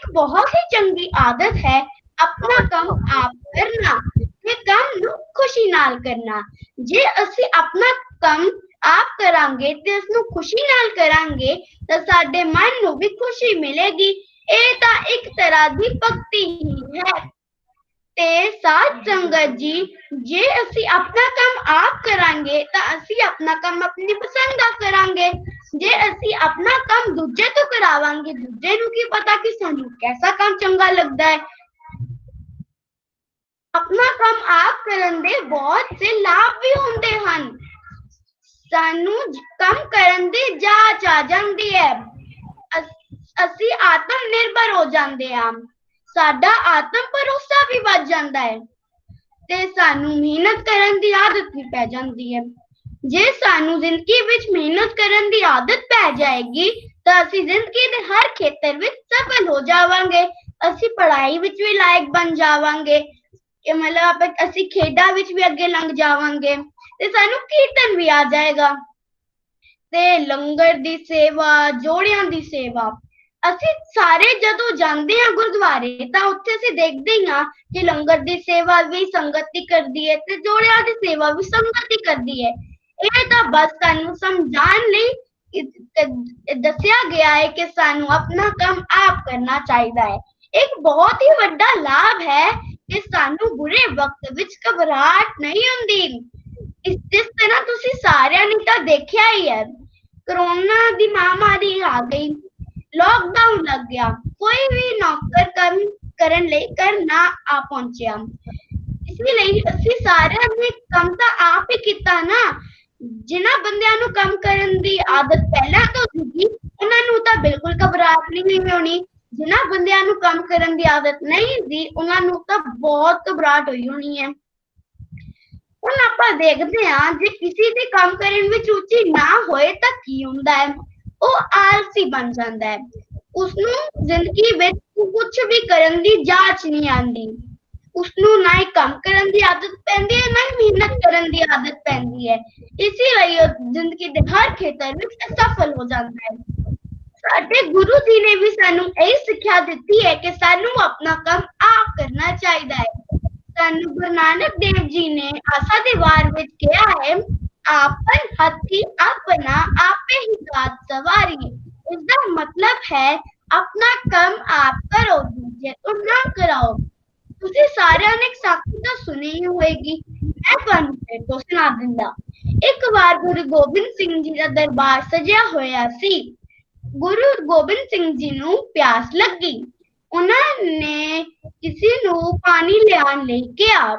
एक बहुत ही चंगी आदत है अपना काम आप करना ते काम ਨੂੰ ਖੁਸ਼ੀ ਨਾਲ ਕਰਨਾ। ਜੇ ਅਸੀਂ ਆਪਣਾ ਕੰਮ ਆਪ ਕਰਾਂਗੇ ਤੇ ਉਸ ਨੂੰ ਖੁਸ਼ੀ ਨਾਲ ਕਰਾਂਗੇ ਤਾਂ ਸਾਡੇ ਮਨ ਨੂੰ ਵੀ ਖੁਸ਼ੀ ਮਿਲੇਗੀ। ਇਹ ਤਾਂ ਇੱਕ ਤਰ੍ਹਾਂ ਦੀ ਭਗਤੀ ਹੀ ਹੈ। ਤੇ ਸਾਧ ਸੰਗਤ ਜੀ, ਜੇ ਅਸੀਂ ਆਪਣਾ ਕੰਮ ਆਪ ਕਰਾਂਗੇ ਤਾਂ ਅਸੀਂ ਆਪਣਾ ਕੰਮ ਆਪਣੀ ਪਸੰਦ ਦਾ ਕਰਾਂਗੇ। ਜੇ ਅਸੀਂ ਆਪਣਾ ਕੰਮ ਦੂਜੇ ਤੋਂ ਕਰਾਵਾਂਗੇ, ਦੂਜੇ ਨੂੰ ਕੀ ਪਤਾ ਕਿ ਸਾਨੂੰ ਕੈਸਾ ਕੰਮ ਚੰਗਾ ਲੱਗਦਾ ਹੈ। ਆਪਣਾ ਕੰਮ ਆਪ ਕਰਨ ਦੇ ਬਹੁਤ ਸੇ ਲਾਭ ਵੀ ਹੁੰਦੇ ਹਨ। ਸਾਨੂੰ ਕੰਮ ਕਰਨ ਦੀ ਜਾਚ ਆ ਜਾਂਦੀ ਹੈ। ਅਸੀਂ ਆਤਮ ਨਿਰਭਰ ਹੋ ਜਾਂਦੇ ਹਾਂ। ਸਾਡਾ ਆਤਮ ਭਰੋਸਾ ਵੀ ਵੱਧ ਜਾਂਦਾ ਹੈ ਤੇ ਸਾਨੂੰ ਮਿਹਨਤ ਕਰਨ ਦੀ ਆਦਤ ਵੀ ਪੈ ਜਾਂਦੀ ਹੈ। ਜੇ ਸਾਨੂੰ ਜ਼ਿੰਦਗੀ ਵਿੱਚ ਮਿਹਨਤ ਕਰਨ ਦੀ ਆਦਤ ਪੈ ਜਾਏਗੀ ਤਾਂ ਅਸੀਂ ਜ਼ਿੰਦਗੀ ਦੇ ਹਰ ਖੇਤਰ ਵਿੱਚ ਸਫਲ ਹੋ ਜਾਵਾਂਗੇ। ਅਸੀਂ ਪੜ੍ਹਾਈ ਵਿੱਚ ਵੀ ਲਾਇਕ ਬਣ ਜਾਵਾਂਗੇ। ਮਤਲਬ ਅਸੀਂ ਖੇਡਾਂ ਵਿੱਚ ਵੀ ਅੱਗੇ ਲੰਘ ਜਾਵਾਂਗੇ ਤੇ ਸਾਨੂੰ ਕੀਰਤਨ ਵੀ ਆ ਜਾਏਗਾ। ਤੇ ਲੰਗਰ ਦੀ ਸੇਵਾ, ਜੋੜਿਆਂ ਦੀ ਸੇਵਾ, ਅਸੀਂ ਸਾਰੇ ਜਦੋਂ ਜਾਂਦੇ ਹਾਂ ਗੁਰਦੁਆਰੇ ਤਾਂ ਉੱਥੇ ਅਸੀਂ ਦੇਖਦੇ ਹੀ ਹਾਂ ਕਿ ਲੰਗਰ ਦੀ ਸੇਵਾ ਵੀ ਸੰਗਤ ਹੀ ਕਰਦੀ ਹੈ ਤੇ ਜੋੜਿਆਂ ਦੀ ਸੇਵਾ ਵੀ ਸੰਗਤ ਹੀ ਕਰਦੀ ਹੈ। ਇਹ ਤਾਂ ਬਸ ਸਾਨੂੰ ਸਮਝਾਉਣ ਲਈ ਦੱਸਿਆ ਗਿਆ ਹੈ ਕਿ ਸਾਨੂੰ ਆਪਣਾ ਕੰਮ ਆਪ ਕਰਨਾ ਚਾਹੀਦਾ ਹੈ। ਇੱਕ ਬਹੁਤ ਹੀ ਵੱਡਾ ਲਾਭ ਹੈ ਕਿ ਸਾਨੂੰ ਬੁਰੇ ਵਕਤ ਵਿੱਚ ਘਬਰਾਹਟ ਨਹੀਂ ਹੁੰਦੀ। ਜਿਸ ਤਰ੍ਹਾਂ ਤੁਸੀਂ ਸਾਰਿਆਂ ਨੇ ਤਾਂ ਦੇਖਿਆ ਹੀ ਹੈ, ਕਰੋਨਾ ਦੀ ਮਹਾਮਾਰੀ ਆ ਗਈ, ਲੌਕਡਾਊਨ ਲੱਗ ਗਿਆ, ਕੋਈ ਵੀ ਨੌਕਰ ਕੰਮ ਕਰਨ ਲਈ ਘਰ ਨਾ ਆ ਪਹੁੰਚਿਆ। ਇਸ ਲਈ ਅਸੀਂ ਸਾਰਿਆਂ ਨੇ ਕੰਮ ਤਾਂ ਆਪ ਹੀ ਕੀਤਾ ਨਾ। ਜਿਨ੍ਹਾਂ ਬੰਦਿਆਂ ਨੂੰ ਕੰਮ ਕਰਨ ਦੀ ਆਦਤ ਪਹਿਲਾਂ ਤੋਂ ਸੀਗੀ ਉਹਨਾਂ ਨੂੰ ਤਾਂ ਬਿਲਕੁਲ ਘਬਰਾਹਟ ਨਹੀਂ ਹੋਣੀ। ਜਿਨ੍ਹਾਂ ਬੰਦਿਆਂ ਨੂੰ ਕੰਮ ਕਰਨ ਦੀ ਆਦਤ ਨਹੀਂ ਸੀ ਉਹਨਾਂ ਨੂੰ ਤਾਂ ਬਹੁਤ ਘਬਰਾਹਟ ਹੋਈ ਹੋਣੀ ਹੈ। ਹੁਣ ਆਪਾਂ ਦੇਖਦੇ ਹਾਂ ਜੇ ਕਿਸੇ ਦੇ ਕੰਮ ਕਰਨ ਵਿੱਚ ਰੁਚੀ ਨਾ ਹੋਏ ਤਾਂ ਕੀ ਹੁੰਦਾ ਹੈ। ਉਹ ਆਲਸੀ ਬਣ ਜਾਂਦਾ ਹੈ। ਉਸਨੂੰ ਜ਼ਿੰਦਗੀ ਵਿੱਚ ਕੁਝ ਵੀ ਕਰਨ ਦੀ ਜਾਚ ਨਹੀਂ ਆਉਂਦੀ। ਉਸਨੂੰ ਨਾ ਹੀ ਕੰਮ ਕਰਨ ਦੀ ਆਦਤ ਪੈਂਦੀ ਹੈ ਨਾ ਹੀ ਮਿਹਨਤ ਕਰਨ ਦੀ ਆਦਤ ਪੈਂਦੀ ਹੈ। ਇਸੇ ਲਈ ਉਹ ਜ਼ਿੰਦਗੀ ਦੇ ਹਰ ਖੇਤਰ ਵਿੱਚ ਅਸਫਲ ਹੋ ਜਾਂਦਾ ਹੈ। ਸਾਡੇ ਗੁਰੂ ਜੀ ਨੇ ਵੀ ਸਾਨੂੰ ਇਹ ਸਿੱਖਿਆ ਦਿੱਤੀ ਹੈ ਕਿ ਸਾਨੂੰ ਆਪਣਾ ਕੰਮ ਆਪ ਕਰਨਾ ਚਾਹੀਦਾ ਹੈ। ਸਾਨੂੰ ਗੁਰੂ ਨਾਨਕ ਦੇਵ ਜੀ ਨੇ ਆਸਾ ਦੀ ਵਾਰ ਵਿੱਚ ਕਿਹਾ ਹੈ, ਆਪਨ ਹੱਥੀ ਆਪਣਾ ਆਪੇ ਹੀ ਘਾਤ ਸਵਾਰੀ। ਇਸਦਾ ਮਤਲਬ ਹੈ ਆਪਣਾ ਕੰਮ ਆਪ ਕਰੋ, ਦੂਜੇ ਤੋਂ ਨਾ ਕਰਾਓ। ਤੁਸੀਂ ਸਾਰਿਆਂ ਨੇ ਇੱਕ ਸਾਖੀ ਤਾਂ ਸੁਣੀ ਹੀ ਹੋਏਗੀ, ਮੈਂ ਤੁਹਾਨੂੰ ਫਿਰ ਤੋਂ ਸੁਣਾ ਦਿੰਦਾ। ਇੱਕ ਵਾਰ ਗੁਰੂ ਗੋਬਿੰਦ ਸਿੰਘ ਜੀ ਦਾ ਦਰਬਾਰ ਸਜਿਆ ਹੋਇਆ ਸੀ। ਗੁਰੂ ਗੋਬਿੰਦ ਸਿੰਘ ਜੀ ਨੂੰ ਪਿਆਸ ਲੱਗੀ। ਉਹਨਾਂ ਨੇ ਕਿਸੇ ਨੂੰ ਪਾਣੀ ਲਿਆਉਣ ਲਈ ਕਿਹਾ।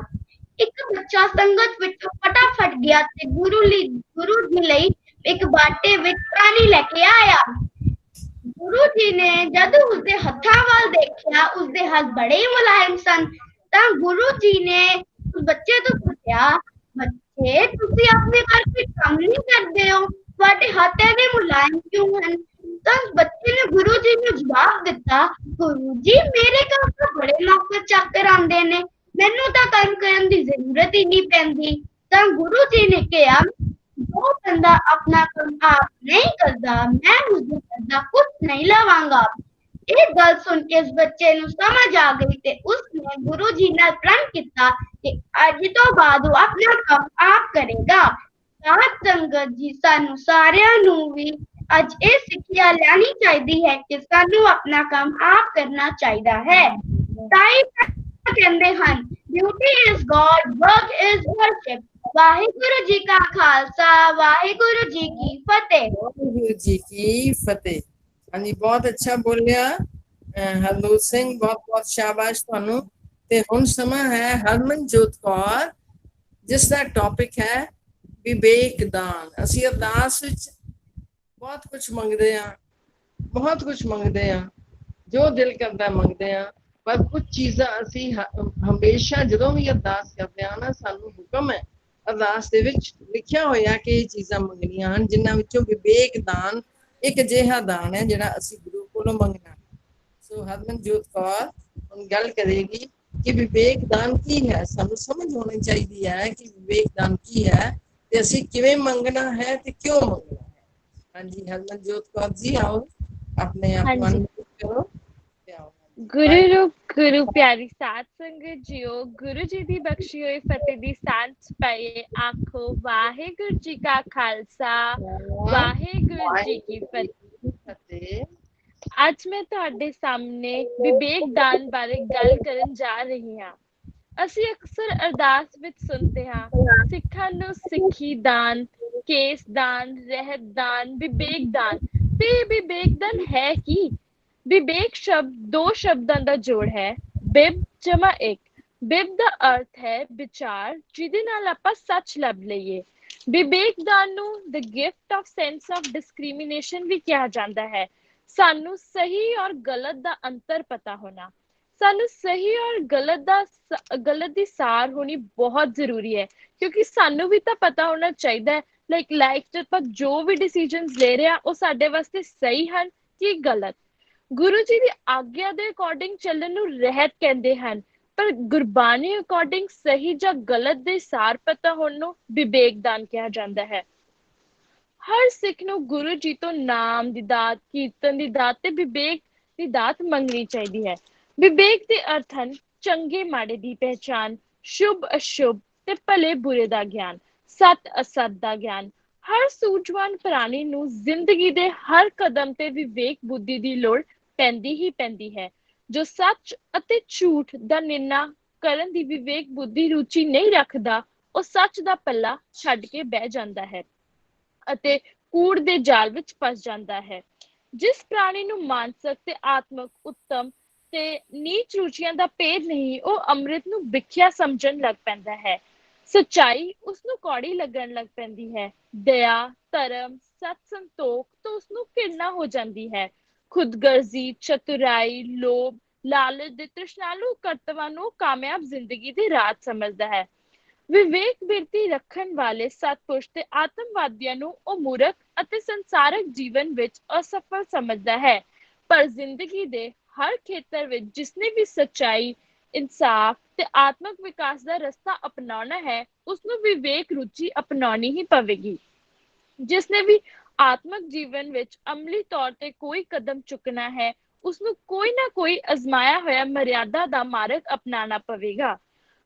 ਇੱਕ ਬੱਚਾ ਸੰਗਤ ਵਿੱਚੋਂ ਫਟਾਫਟ ਗਿਆ ਤੇ ਗੁਰੂ ਜੀ ਲਈ ਇੱਕ ਬਾਟੇ ਵਿੱਚ ਪਾਣੀ ਲੈ ਕੇ ਆਇਆ। ਗੁਰੂ ਜੀ ਨੇ ਜਦ ਉਸਦੇ ਹੱਥਾਂ ਵੱਲ ਦੇਖਿਆ, ਉਸਦੇ ਹੱਥ ਬੜੇ ਮੁਲਾਇਮ ਸਨ ਤਾਂ ਗੁਰੂ ਜੀ ਨੇ ਉਸ ਬੱਚੇ ਤੋਂ ਪੁੱਛਿਆ, ਬੱਚੇ ਤੁਸੀਂ ਆਪਣੇ ਘਰ ਵਿੱਚ ਕੰਮ ਨਹੀਂ ਕਰਦੇ ਹੋ, ਤੁਹਾਡੇ ਹੱਥ ਇੰਨੇ ਮੁਲਾਇਮ ਕਿਉਂ ਹਨ? ਤਾਂ ਬੱਚੇ ਨੇ ਗੁਰੂ ਜੀ ਨੂੰ ਜਵਾਬ ਦਿੱਤਾ, ਗੁਰੂ ਜੀ ਮੇਰੇ ਘਰ ਤਾਂ ਬੜੇ ਨੌਕਰ ਚਾਕਰ ਆਉਂਦੇ ਨੇ, ਮੈਨੂੰ ਤਾਂ ਕੰਮ ਕਰਨ ਦੀ ਜ਼ਰੂਰਤ ਹੀ ਨਹੀਂ ਪੈਂਦੀ। ਤਾਂ ਗੁਰੂ ਜੀ ਨੇ ਕਿਹਾ, ਜੋ ਬੰਦਾ ਆਪਣਾ ਕੰਮ ਆਪ ਨਹੀਂ ਕਰਦਾ ਮੈਂ ਉਸਦੇ ਘਰ ਦਾ ਕੁਝ ਨਹੀਂ ਲਵਾਂਗਾ। ਇਹ ਗੱਲ ਸੁਣ ਕੇ ਉਸ ਬੱਚੇ ਨੂੰ ਸਮਝ ਆ ਗਈ ਤੇ ਉਸਨੇ ਗੁਰੂ ਜੀ ਨਾਲ ਪ੍ਰਣ ਕੀਤਾ ਕਿ ਅੱਜ ਤੋਂ ਬਾਅਦ ਉਹ ਆਪਣਾ ਕੰਮ ਆਪ ਕਰੇਗਾ। ਸਾਧ ਸੰਗਤ ਜੀ, ਸਾਨੂੰ ਸਾਰਿਆਂ ਨੂੰ ਵੀ ਅੱਜ ਇਹ ਸਿੱਖਿਆ ਲੈਣੀ ਚਾਹੀਦੀ ਹੈ ਕਿ ਸਾਨੂੰ ਆਪਣਾ ਕੰਮ ਆਪ ਕਰਨਾ ਚਾਹੀਦਾ ਹੈ। ਤਾਈ ਕਹਿੰਦੇ ਹਨ, duty is god, work is worship. Waheguru ji ਕਾ ਖਾਲਸਾ, ਵਾਹਿਗੁਰੂ ਜੀ ਕੀ ਫਤਿਹ। ਵਾਹਿਗੁਰੂ ਜੀ ਕੀ ਫਤਿਹ। ਹਾਂਜੀ, ਬਹੁਤ ਅੱਛਾ ਬੋਲਿਆ ਹਰਨੂਰ ਸਿੰਘ, ਬਹੁਤ ਬਹੁਤ ਸ਼ਾਬਾਸ਼ ਤੁਹਾਨੂੰ। ਤੇ ਹੁਣ ਸਮਾਂ ਹੈ ਹਰਮਨਜੋਤ ਕੌਰ, ਜਿਸ ਦਾ ਟੌਪਿਕ ਹੈ ਵਿਵੇਕ ਦਾਨ। ਅਸੀਂ ਅਰਦਾਸ ਵਿੱਚ ਬਹੁਤ ਕੁਝ ਮੰਗਦੇ ਹਾਂ, ਬਹੁਤ ਕੁਝ ਮੰਗਦੇ ਹਾਂ, ਜੋ ਦਿਲ ਕਰਦਾ ਮੰਗਦੇ ਹਾਂ, ਪਰ ਕੁਝ ਚੀਜ਼ਾਂ ਅਸੀਂ ਹਮੇਸ਼ਾ ਜਦੋਂ ਵੀ ਅਰਦਾਸ ਕਰਦੇ ਹਾਂ ਨਾ, ਸਾਨੂੰ ਹੁਕਮ ਹੈ ਅਰਦਾਸ ਦੇ ਵਿੱਚ ਲਿਖਿਆ ਹੋਇਆ ਕਿ ਇਹ ਚੀਜ਼ਾਂ ਮੰਗਣੀਆਂ ਹਨ, ਜਿਨ੍ਹਾਂ ਵਿੱਚੋਂ ਵਿਵੇਕ ਦਾਨ ਇੱਕ ਅਜਿਹਾ ਦਾਨ ਹੈ ਜਿਹੜਾ ਅਸੀਂ ਗੁਰੂ ਕੋਲੋਂ ਮੰਗਣਾ। ਸੋ ਹਰਮਨਜੋਤ ਕੌਰ ਹੁਣ ਗੱਲ ਕਰੇਗੀ ਕਿ ਵਿਵੇਕ ਦਾਨ ਕੀ ਹੈ। ਸਾਨੂੰ ਸਮਝ ਹੋਣੀ ਚਾਹੀਦੀ ਹੈ ਕਿ ਵਿਵੇਕ ਦਾਨ ਕੀ ਹੈ ਤੇ ਅਸੀਂ ਕਿਵੇਂ ਮੰਗਣਾ ਹੈ ਤੇ ਕਿਉਂ ਮੰਗਣਾ ਹੈ। ਹਾਂਜੀ ਹਰਮਨਜੋਤ ਕੌਰ ਜੀ, ਆਓ ਆਪਣੇ ਆਪ ਨੂੰ ਅਨਮਿਊਟ ਕਰੋ। ਗੁਰੂ ਰੂਪ ਗੁਰੂ ਪਿਆਰੀ ਸਾਧ ਸੰਗਤ ਜੀਓ, ਗੁਰੂ ਜੀ ਦੀ ਬਖਸ਼ੀ ਹੋਈ ਫਤਿਹ ਦੀ ਸਾਂਝ ਪਾਈਏ। ਆਖੋ ਵਾਹਿਗੁਰੂ ਜੀ ਕਾ ਖਾਲਸਾ, ਵਾਹਿਗੁਰੂ ਜੀ ਕੀ ਫਤਿਹ। ਫਤਿਹ। ਅੱਜ ਮੈਂ ਤੁਹਾਡੇ ਸਾਹਮਣੇ ਵਿਵੇਕ ਦਾਨ ਬਾਰੇ ਗੱਲ ਕਰਨ ਜਾ ਰਹੀ ਹਾਂ। ਅਸੀਂ ਅਕਸਰ ਅਰਦਾਸ ਵਿੱਚ ਸੁਣਦੇ ਹਾਂ, ਸਿੱਖਾਂ ਨੂੰ ਸਿੱਖੀ ਦਾਨ, ਕੇਸ ਦਾਨ, ਰਹਿਤ ਦਾਨ, ਵਿਵੇਕ ਦਾਨ। ਤੇ ਵਿਵੇਕ ਦਾਨ ਹੈ ਕੀ? ਵਿਵੇਕ ਸ਼ਬਦ ਦੋ ਸ਼ਬਦਾਂ ਦਾ ਜੋੜ ਹੈ, ਬਿਬ ਜਮਾ ਇੱਕ। ਬਿਬ ਦਾ ਅਰਥ ਹੈ ਵਿਚਾਰ, ਜਿਹਦੇ ਨਾਲ ਆਪਾਂ ਸੱਚ ਲੱਭ ਲਈਏ। ਵਿਵੇਕ ਦਾਨ ਨੂੰ the gift of sense of discrimination ਵੀ ਕਿਹਾ ਜਾਂਦਾ ਹੈ। ਸਾਨੂੰ ਸਹੀ ਔਰ ਗਲਤ ਦਾ ਅੰਤਰ ਪਤਾ ਹੋਣਾ, ਸਾਨੂੰ ਸਹੀ ਔਰ ਗਲਤ ਦੀ ਸਾਰ ਹੋਣੀ ਬਹੁਤ ਜ਼ਰੂਰੀ ਹੈ, ਕਿਉਂਕਿ ਸਾਨੂੰ ਵੀ ਤਾਂ ਪਤਾ ਹੋਣਾ ਚਾਹੀਦਾ ਹੈ ਲਾਈਫ 'ਚ ਆਪਾਂ ਜੋ ਵੀ ਡਿਸੀਜਨਸ ਲੈ ਰਹੇ ਹਾਂ ਉਹ ਸਾਡੇ ਵਾਸਤੇ ਸਹੀ ਹਨ ਕਿ ਗਲਤ। ਗੁਰੂ ਜੀ ਦੀ ਆਗਿਆ ਦੇ ਅਕੋਰਡਿੰਗ ਚੱਲਣ ਨੂੰ ਰਹਿਤ ਕਹਿੰਦੇ ਹਨ, ਪਰ ਗੁਰਬਾਣੀ ਅਕੋਰਡਿੰਗ ਸਹੀ ਜਾਂ ਗਲਤ ਦੇ ਸਾਰ ਪਤਾ ਹੋਣ ਨੂੰ ਵਿਵੇਕ ਦਾਨ ਕਿਹਾ ਜਾਂਦਾ ਹੈ। ਹਰ ਸਿੱਖ ਨੂੰ ਗੁਰੂ ਜੀ ਤੋਂ ਨਾਮ ਦੀ ਦਾਤ, ਕੀਰਤਨ ਦੀ ਦਾਤ ਤੇ ਵਿਵੇਕ ਦੀ ਦਾਤ ਮੰਗਣੀ ਚਾਹੀਦੀ ਹੈ। ਵਿਵੇਕ ਦੇ ਅਰਥ ਹਨ ਚੰਗੇ ਮਾੜੇ ਦੀ ਪਹਿਚਾਨ, ਸ਼ੁਭ ਅਸ਼ੁਭ ਤੇ ਭਲੇ ਬੁਰੇ ਦਾ ਗਿਆਨ, ਸੱਤ ਅਸਤ ਦਾ ਗਿਆਨ। ਹਰ ਸੂਝਵਾਨ ਪ੍ਰਾਣੀ ਨੂੰ ਜ਼ਿੰਦਗੀ ਦੇ ਹਰ ਕਦਮ ਤੇ ਵਿਵੇਕ ਬੁੱਧੀ ਦੀ ਲੋੜ ਪੈਂਦੀ ਹੀ ਪੈਂਦੀ ਹੈ। ਜੋ ਸੱਚ ਅਤੇ ਝੂਠ ਦਾ ਨਿਰਣਾ ਕਰਨ ਦੀ ਵਿਵੇਕ ਬੁੱਧੀ ਰੁਚੀ ਨਹੀਂ ਰੱਖਦਾ, ਉਹ ਸੱਚ ਦਾ ਪੱਲਾ ਛੱਡ ਕੇ ਬਹਿ ਜਾਂਦਾ ਹੈ ਅਤੇ ਕੂੜ ਦੇ ਜਾਲ ਵਿੱਚ ਫਸ ਜਾਂਦਾ ਹੈ। ਜਿਸ ਪ੍ਰਾਣੀ ਨੂੰ ਮਾਨਸਿਕ ਤੇ ਆਤਮਕ ਉੱਤਮ ਤੇ ਨੀਚ ਰੁਚੀਆਂ ਦਾ ਭੇਦ ਨਹੀਂ, ਉਹ ਅੰਮ੍ਰਿਤ ਨੂੰ ਵਿਖਿਆ ਸਮਝਣ ਲੱਗ ਪੈਂਦਾ ਹੈ। ਸੱਚਾਈ ਉਸਨੂੰ ਕੌੜੀ ਲੱਗਣ ਲੱਗ ਪੈਂਦੀ ਹੈ। ਦਇਆ, ਧਰਮ, ਸਤ ਸੰਤੋਖ ਤੋਂ ਉਸਨੂੰ ਘਿਰਣਾ ਹੋ ਜਾਂਦੀ ਹੈ। ਖੁਦਗਰਜ਼ੀ, ਚਤੁਰਾਈ, ਲੋਭ, ਲਾਲਚ ਦੇ ਤ੍ਰਿਸ਼ਨਾਲੂ ਕਰਤਵਾਂ ਨੂੰ ਕਾਮਯਾਬ ਜ਼ਿੰਦਗੀ ਦੀ ਰਾਹ ਸਮਝਦਾ ਹੈ। ਵਿਵੇਕ ਬਿਰਤੀ ਰੱਖਣ ਵਾਲੇ ਸਤਪੁਰਸ਼ ਤੇ ਆਤਮਵਾਦੀਆਂ ਨੂੰ ਉਹ ਮੂਰਖ ਅਤੇ ਸੰਸਾਰਕ ਜੀਵਨ ਵਿੱਚ ਅਸਫਲ ਸਮਝਦਾ ਹੈ, ਪਰ ਜ਼ਿੰਦਗੀ ਦੇ ਹਰ ਖੇਤਰ ਵਿੱਚ ਜਿਸਨੇ ਵੀ ਸੱਚਾਈ, ਇਨਸਾਫ ਤੇ ਆਤਮਕ ਵਿਕਾਸ ਦਾ ਰਸਤਾ ਅਪਣਾਉਣਾ ਹੈ, ਉਸਨੂੰ ਵਿਵੇਕ ਰੁਚੀ ਅਪਣਾਉਣੀ ਹੀ ਪਵੇਗੀ। ਜਿਸਨੇ ਵੀ ਆਤਮਕ ਜੀਵਨ ਵਿੱਚ ਅਮਲੀ ਤੌਰ ਤੇ ਕੋਈ ਕਦਮ ਚੁੱਕਣਾ ਹੈ, ਉਸਨੂੰ ਕੋਈ ਨਾ ਕੋਈ ਅਜ਼ਮਾਇਆ ਹੋਇਆ ਮਰਿਆਦਾ ਦਾ ਮਾਰਗ ਅਪਣਾਉਣਾ ਪਵੇਗਾ।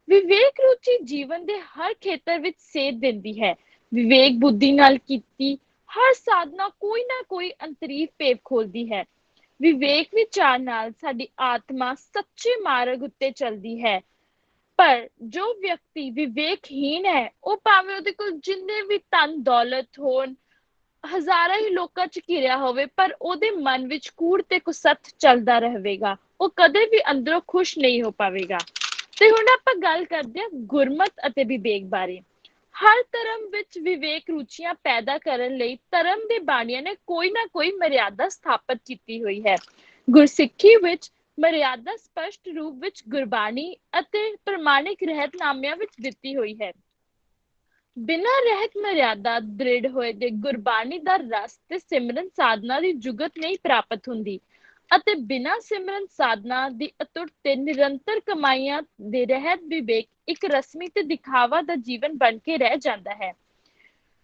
ਵਿਵੇਕ ਰੁਚੀ ਜੀਵਨ ਦੇ ਹਰ ਖੇਤਰ ਵਿੱਚ ਸੇਧ ਦਿੰਦੀ ਹੈ। ਵਿਵੇਕ ਬੁੱਧੀ ਨਾਲ ਕੀਤੀ ਹਰ ਸਾਧਨਾ ਕੋਈ ਨਾ ਕੋਈ ਅੰਤਰੀਵ ਭੇਦ ਖੋਲਦੀ ਹੈ। ਵਿਵੇਕ ਵਿਚਾਰ ਨਾਲ ਸਾਡੀ ਆਤਮਾ ਸੱਚੇ ਮਾਰਗ ਉੱਤੇ ਚੱਲਦੀ ਹੈ, ਪਰ ਜੋ ਵਿਅਕਤੀ ਵਿਵੇਕਹੀਨ ਹੈ, ਉਹ ਭਾਵੇਂ ਉਹਦੇ ਕੋਲ ਜਿੰਨੇ ਵੀ ਧਨ ਦੌਲਤ ਹੋਣ, ਹਜ਼ਾਰਾਂ ਹੀ ਲੋਕਾਂ 'ਚ ਘਿਰਿਆ ਹੋਵੇ, ਪਰ ਉਹਦੇ ਮਨ ਵਿੱਚ ਕੂੜ ਤੇ ਕੁਸੱਤ ਚੱਲਦਾ ਰਹੇਗਾ। ਉਹ ਕਦੇ ਵੀ ਅੰਦਰੋਂ ਖੁਸ਼ ਨਹੀਂ ਹੋ ਪਾਵੇਗਾ। ਤੇ ਹੁਣ ਆਪਾਂ ਗੱਲ ਕਰਦੇ ਹਾਂ ਗੁਰਮਤ ਅਤੇ ਵਿਵੇਕ ਬਾਰੇ। ਹਰ ਧਰਮ ਵਿੱਚ ਵਿਵੇਕ ਰੁਚੀਆਂ ਪੈਦਾ ਕਰਨ ਲਈ ਧਰਮ ਦੇ ਬਾਣੀਆਂ ਨੇ ਕੋਈ ਨਾ ਕੋਈ ਮਰਿਆਦਾ ਸਥਾਪਿਤ ਕੀਤੀ ਹੋਈ ਹੈ। ਗੁਰਸਿੱਖੀ ਵਿੱਚ ਮਰਿਆਦਾ ਸਪਸ਼ਟ ਰੂਪ ਵਿੱਚ ਗੁਰਬਾਣੀ ਅਤੇ ਪ੍ਰਮਾਣਿਕ ਰਹਿਤਨਾਮਿਆਂ ਵਿੱਚ ਦਿੱਤੀ ਹੋਈ ਹੈ। ਬਿਨਾਂ ਰਹਿਤ ਮਰਿਆਦਾ ਦ੍ਰਿੜ ਹੋਏ ਦੇ ਗੁਰਬਾਣੀ ਦਾ ਰਸ ਤੇ ਸਿਮਰਨ ਸਾਧਨਾ ਦੀ ਜੁਗਤ ਨਹੀਂ ਪ੍ਰਾਪਤ ਹੁੰਦੀ, ਅਤੇ ਬਿਨਾਂ ਸਿਮਰਨ ਸਾਧਨਾ ਦੀ ਅਟੁੱਟ ਤੇ ਨਿਰੰਤਰ ਕਮਾਈਆਂ ਦੇ ਰਹਿਤ ਵਿਵੇਕ ਇੱਕ ਰਸਮੀ ਤੇ ਦਿਖਾਵਾ ਦਾ ਜੀਵਨ ਬਣ ਕੇ ਰਹਿ ਜਾਂਦਾ ਹੈ।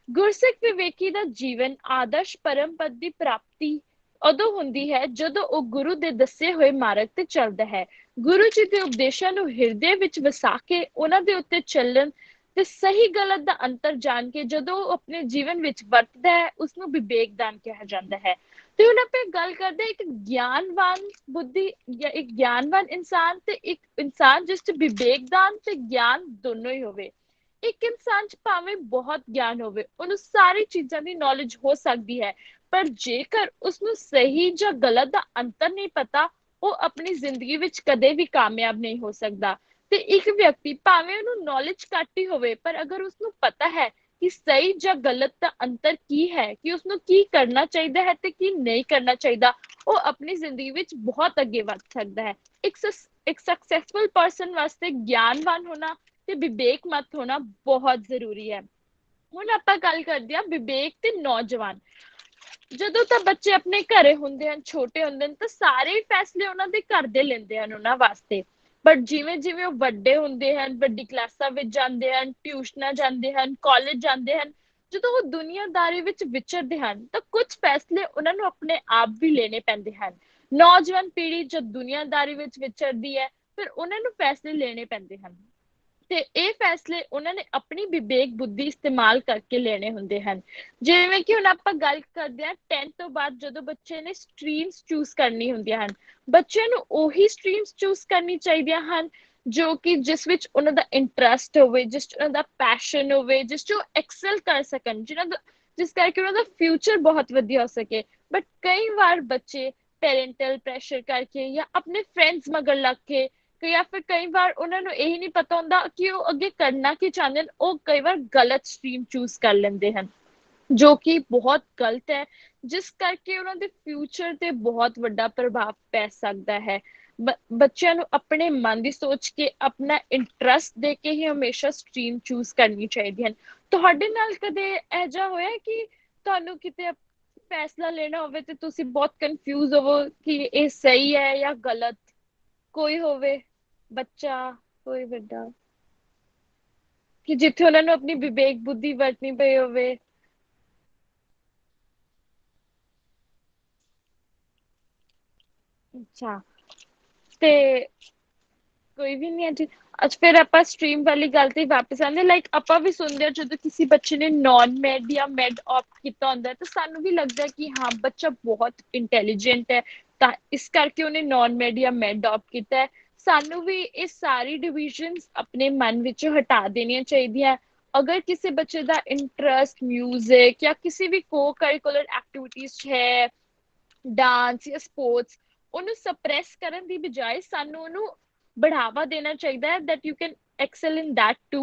ਗੁਰਸਿੱਖ ਵਿਵੇਕੀ ਦਾ ਜੀਵਨ ਆਦਰਸ਼ ਪਰਮ ਪਦ ਦੀ ਪ੍ਰਾਪਤੀ ਉਦੋਂ ਹੁੰਦੀ ਹੈ ਜਦੋਂ ਉਹ ਗੁਰੂ ਦੇ ਦੱਸੇ ਹੋਏ ਮਾਰਗ ਤੇ ਚੱਲਦਾ ਹੈ। ਗੁਰੂ ਜੀ ਦੇ ਉਪਦੇਸ਼ਾਂ ਨੂੰ ਹਿਰਦੇ ਵਿੱਚ ਵਸਾ ਕੇ ਉਹਨਾਂ ਦੇ ਉੱਤੇ ਚੱਲਣ ਤੇ ਸਹੀ ਗਲਤ ਦਾ ਅੰਤਰ ਜਾਣ ਕੇ ਜਦੋਂ ਉਹ ਆਪਣੇ ਜੀਵਨ ਵਿੱਚ ਵਰਤਦਾ ਹੈ, ਉਸਨੂੰ ਵਿਵੇਕ ਦਾਨ ਕਿਹਾ ਜਾਂਦਾ ਹੈ। ਤੇ ਹੁਣ ਆਪਾਂ ਗੱਲ ਕਰਦੇ ਹਾਂ ਇੱਕ ਗਿਆਨਵਾਨ ਬੁੱਧੀ ਜਾਂ ਇੱਕ ਗਿਆਨਵਾਨ ਇਨਸਾਨ ਤੇ ਇੱਕ ਇਨਸਾਨ ਜਿਸ 'ਚ ਵਿਵੇਕ ਦਾਨ ਤੇ ਗਿਆਨ ਦੋਨੋਂ ਹੀ ਹੋਵੇ। ਇੱਕ ਇਨਸਾਨ 'ਚ ਭਾਵੇਂ ਬਹੁਤ ਗਿਆਨ ਹੋਵੇ, ਉਹਨੂੰ ਸਾਰੀ ਚੀਜ਼ਾਂ ਦੀ ਨੌਲੇਜ ਹੋ ਸਕਦੀ ਹੈ, ਪਰ ਜੇਕਰ ਉਸਨੂੰ ਸਹੀ ਜਾਂ ਗਲਤ ਦਾ ਅੰਤਰ ਨਹੀਂ ਪਤਾ, ਉਹ ਆਪਣੀ ਜ਼ਿੰਦਗੀ ਵਿੱਚ ਕਦੇ ਵੀ ਕਾਮਯਾਬ ਨਹੀਂ ਹੋ ਸਕਦਾ। ਤੇ ਇੱਕ ਵਿਅਕਤੀ ਭਾਵੇਂ ਉਹਨੂੰ ਨੌਲੇਜ ਘੱਟ ਹੀ ਹੋਵੇ, ਪਰ ਅਗਰ ਉਸਨੂੰ ਪਤਾ ਹੈ ਕਿ ਸਹੀ ਜਾਂ ਗਲਤ ਦਾ ਅੰਤਰ ਕੀ ਹੈ, ਕਿ ਉਸਨੂੰ ਕੀ ਕਰਨਾ ਚਾਹੀਦਾ ਹੈ ਤੇ ਕੀ ਨਹੀਂ ਕਰਨਾ ਚਾਹੀਦਾ, ਉਹ ਆਪਣੀ ਜ਼ਿੰਦਗੀ ਵਿੱਚ ਬਹੁਤ ਅੱਗੇ ਵੱਧ ਸਕਦਾ ਹੈ। ਇੱਕ ਸਕਸੈਸਫੁਲ ਪਰਸਨ ਵਾਸਤੇ ਗਿਆਨਵਾਨ ਹੋਣਾ ਤੇ ਵਿਵੇਕ ਮਤ ਹੋਣਾ ਬਹੁਤ ਜ਼ਰੂਰੀ ਹੈ। ਹੁਣ ਆਪਾਂ ਗੱਲ ਕਰਦੇ ਹਾਂ ਵਿਵੇਕ ਤੇ ਨੌਜਵਾਨ। ਜਦੋਂ ਤਾਂ ਬੱਚੇ ਆਪਣੇ ਘਰੇ ਹੁੰਦੇ ਹਨ, ਛੋਟੇ ਹੁੰਦੇ ਹਨ, ਤਾਂ ਸਾਰੇ ਫੈਸਲੇ ਉਹਨਾਂ ਦੇ ਘਰ ਦੇ ਲੈਂਦੇ ਹਨ ਉਹਨਾਂ ਵਾਸਤੇ। ਬਟ ਜਿਵੇਂ ਜਿਵੇਂ ਉਹ ਵੱਡੇ ਹੁੰਦੇ ਹਨ, ਵੱਡੀ ਕਲਾਸਾਂ ਵਿੱਚ ਜਾਂਦੇ ਹਨ, ਟਿਊਸ਼ਨਾਂ ਜਾਂਦੇ ਹਨ, ਕਾਲਜ ਜਾਂਦੇ ਹਨ, ਜਦੋਂ ਉਹ ਦੁਨੀਆਦਾਰੀ ਵਿੱਚ ਵਿਚਰਦੇ ਹਨ, ਤਾਂ ਕੁਝ ਫੈਸਲੇ ਉਹਨਾਂ ਨੂੰ ਆਪਣੇ ਆਪ ਵੀ ਲੈਣੇ ਪੈਂਦੇ ਹਨ। ਨੌਜਵਾਨ ਪੀੜ੍ਹੀ ਜਦ ਦੁਨੀਆਦਾਰੀ ਵਿੱਚ ਵਿਚਰਦੀ ਹੈ, ਫਿਰ ਉਹਨਾਂ ਨੂੰ ਫੈਸਲੇ ਲੈਣੇ ਪੈਂਦੇ ਹਨ ਤੇ ਇਹ ਫੈਸਲੇ ਉਹਨਾਂ ਨੇ ਆਪਣੀ ਵਿਵੇਕ ਬੁੱਧੀ ਇਸਤੇਮਾਲ ਕਰਕੇ ਲੈਣੇ ਹੁੰਦੇ ਹਨ। ਜਿਵੇਂ ਕਿ ਹੁਣ ਆਪਾਂ ਗੱਲ ਕਰਦੇ ਹਾਂ 10th ਤੋਂ ਬਾਅਦ ਜਦੋਂ ਬੱਚੇ ਨੇ ਸਟਰੀਮਸ ਚੂਜ਼ ਕਰਨੀ ਹੁੰਦੀਆਂ ਹਨ, ਬੱਚਿਆਂ ਨੂੰ ਉਹੀ ਸਟਰੀਮਸ ਚੂਜ਼ ਕਰਨੀ ਚਾਹੀਦੀਆਂ ਹਨ ਜੋ ਕਿ ਜਿਸ ਵਿੱਚ ਉਹਨਾਂ ਦਾ ਇੰਟਰਸਟ ਹੋਵੇ, ਜਿਸ 'ਚ ਉਹਨਾਂ ਦਾ ਪੈਸ਼ਨ ਹੋਵੇ, ਜਿਸ 'ਚ ਉਹ ਐਕਸਲ ਕਰ ਸਕਣ, ਜਿਸ ਕਰਕੇ ਉਹਨਾਂ ਦਾ ਫਿਊਚਰ ਬਹੁਤ ਵਧੀਆ ਹੋ ਸਕੇ। ਬਟ ਕਈ ਵਾਰ ਬੱਚੇ ਪੈਰੈਂਟਲ ਪ੍ਰੈਸ਼ਰ ਕਰਕੇ ਜਾਂ ਆਪਣੇ ਫਰੈਂਡਸ ਮਗਰ ਲੱਗ ਕੇ ਜਾਂ ਫਿਰ ਕਈ ਵਾਰ ਉਹਨਾਂ ਨੂੰ ਇਹ ਨਹੀਂ ਪਤਾ ਹੁੰਦਾ ਕਿ ਉਹ ਅੱਗੇ ਕਰਨਾ ਕੀ ਚਾਹੁੰਦੇ ਹਨ, ਉਹ ਕਈ ਵਾਰ ਗਲਤ ਸਟਰੀਮ ਚੂਜ਼ ਕਰ ਲੈਂਦੇ ਹਨ ਜੋ ਕਿ ਬਹੁਤ ਗਲਤ ਹੈ, ਜਿਸ ਕਰਕੇ ਉਹਨਾਂ ਦੇ ਫਿਊਚਰ ਤੇ ਬਹੁਤ ਵੱਡਾ ਪ੍ਰਭਾਵ ਪੈ ਸਕਦਾ ਹੈ। ਬੱਚਿਆਂ ਨੂੰ ਆਪਣੇ ਮਨ ਦੀ ਸੋਚ ਕੇ ਆਪਣਾ ਇੰਟਰਸਟ ਦੇ ਕੇ ਹੀ ਹਮੇਸ਼ਾ ਸਟਰੀਮ ਚੂਜ਼ ਕਰਨੀ ਚਾਹੀਦੀ ਹੈ। ਤੁਹਾਡੇ ਨਾਲ ਕਦੇ ਇਹੋ ਜਿਹਾ ਹੋਇਆ ਕਿ ਤੁਹਾਨੂੰ ਕਿਤੇ ਫੈਸਲਾ ਲੈਣਾ ਹੋਵੇ ਤੇ ਤੁਸੀਂ ਬਹੁਤ ਕਨਫਿਊਜ਼ ਹੋਵੋ ਕਿ ਇਹ ਸਹੀ ਹੈ ਜਾਂ ਗਲਤ? ਕੋਈ ਹੋਵੇ ਬੱਚਾ, ਕੋਈ ਵੱਡਾ, ਕਿ ਜਿੱਥੇ ਉਹਨਾਂ ਨੂੰ ਆਪਣੀ ਵਿਵੇਕ ਬੁੱਧੀ ਵਰਤਣੀ ਪਈ ਹੋਵੇ? ਅੱਛਾ, ਤੇ ਕੋਈ ਵੀ ਨਹੀਂ ਹੈ ਜੀ। ਅੱਜ ਫਿਰ ਆਪਾਂ ਸਟਰੀਮ ਵਾਲੀ ਗੱਲ ਤੇ ਵਾਪਸ ਆਉਂਦੇ, ਲਾਈਕ ਆਪਾਂ ਵੀ ਸੁਣਦੇ ਹਾਂ ਜਦੋਂ ਕਿਸੇ ਬੱਚੇ ਨੇ ਨॉन ਮੈਡ ਜਾਂ ਮੈਡ ਆਪਟ ਕੀਤਾ ਹੁੰਦਾ ਤਾਂ ਸਾਨੂੰ ਵੀ ਲੱਗਦਾ ਕਿ ਹਾਂ ਬੱਚਾ ਬਹੁਤ ਇੰਟੈਲੀਜੈਂਟ ਹੈ ਤਾਂ ਇਸ ਕਰਕੇ ਉਹਨੇ ਨॉन ਮੈਡ ਜਾਂ ਮੈਡ ਆਪਟ ਕੀਤਾ ਹੈ। ਸਾਨੂੰ ਵੀ ਇਹ ਸਾਰੀ ਡਿਵੀਜ਼ਨਸ ਆਪਣੇ ਮਨ ਵਿੱਚੋਂ ਹਟਾ ਦੇਣੀਆਂ ਚਾਹੀਦੀਆਂ। ਅਗਰ ਕਿਸੇ ਬੱਚੇ ਦਾ ਇੰਟਰਸਟ ਮਿਊਜ਼ਿਕ ਜਾਂ ਕਿਸੇ ਵੀ ਕੋ ਕਰਿਕੂਲਰ ਐਕਟੀਵਿਟੀਜ਼ 'ਚ ਹੈ, ਡਾਂਸ ਜਾਂ ਸਪੋਰਟਸ, ਉਹਨੂੰ ਸਪਰੈਸ ਕਰਨ ਦੀ ਬਜਾਏ ਸਾਨੂੰ ਉਹਨੂੰ बढ़ावा देना चाहिए that you can excel in that too.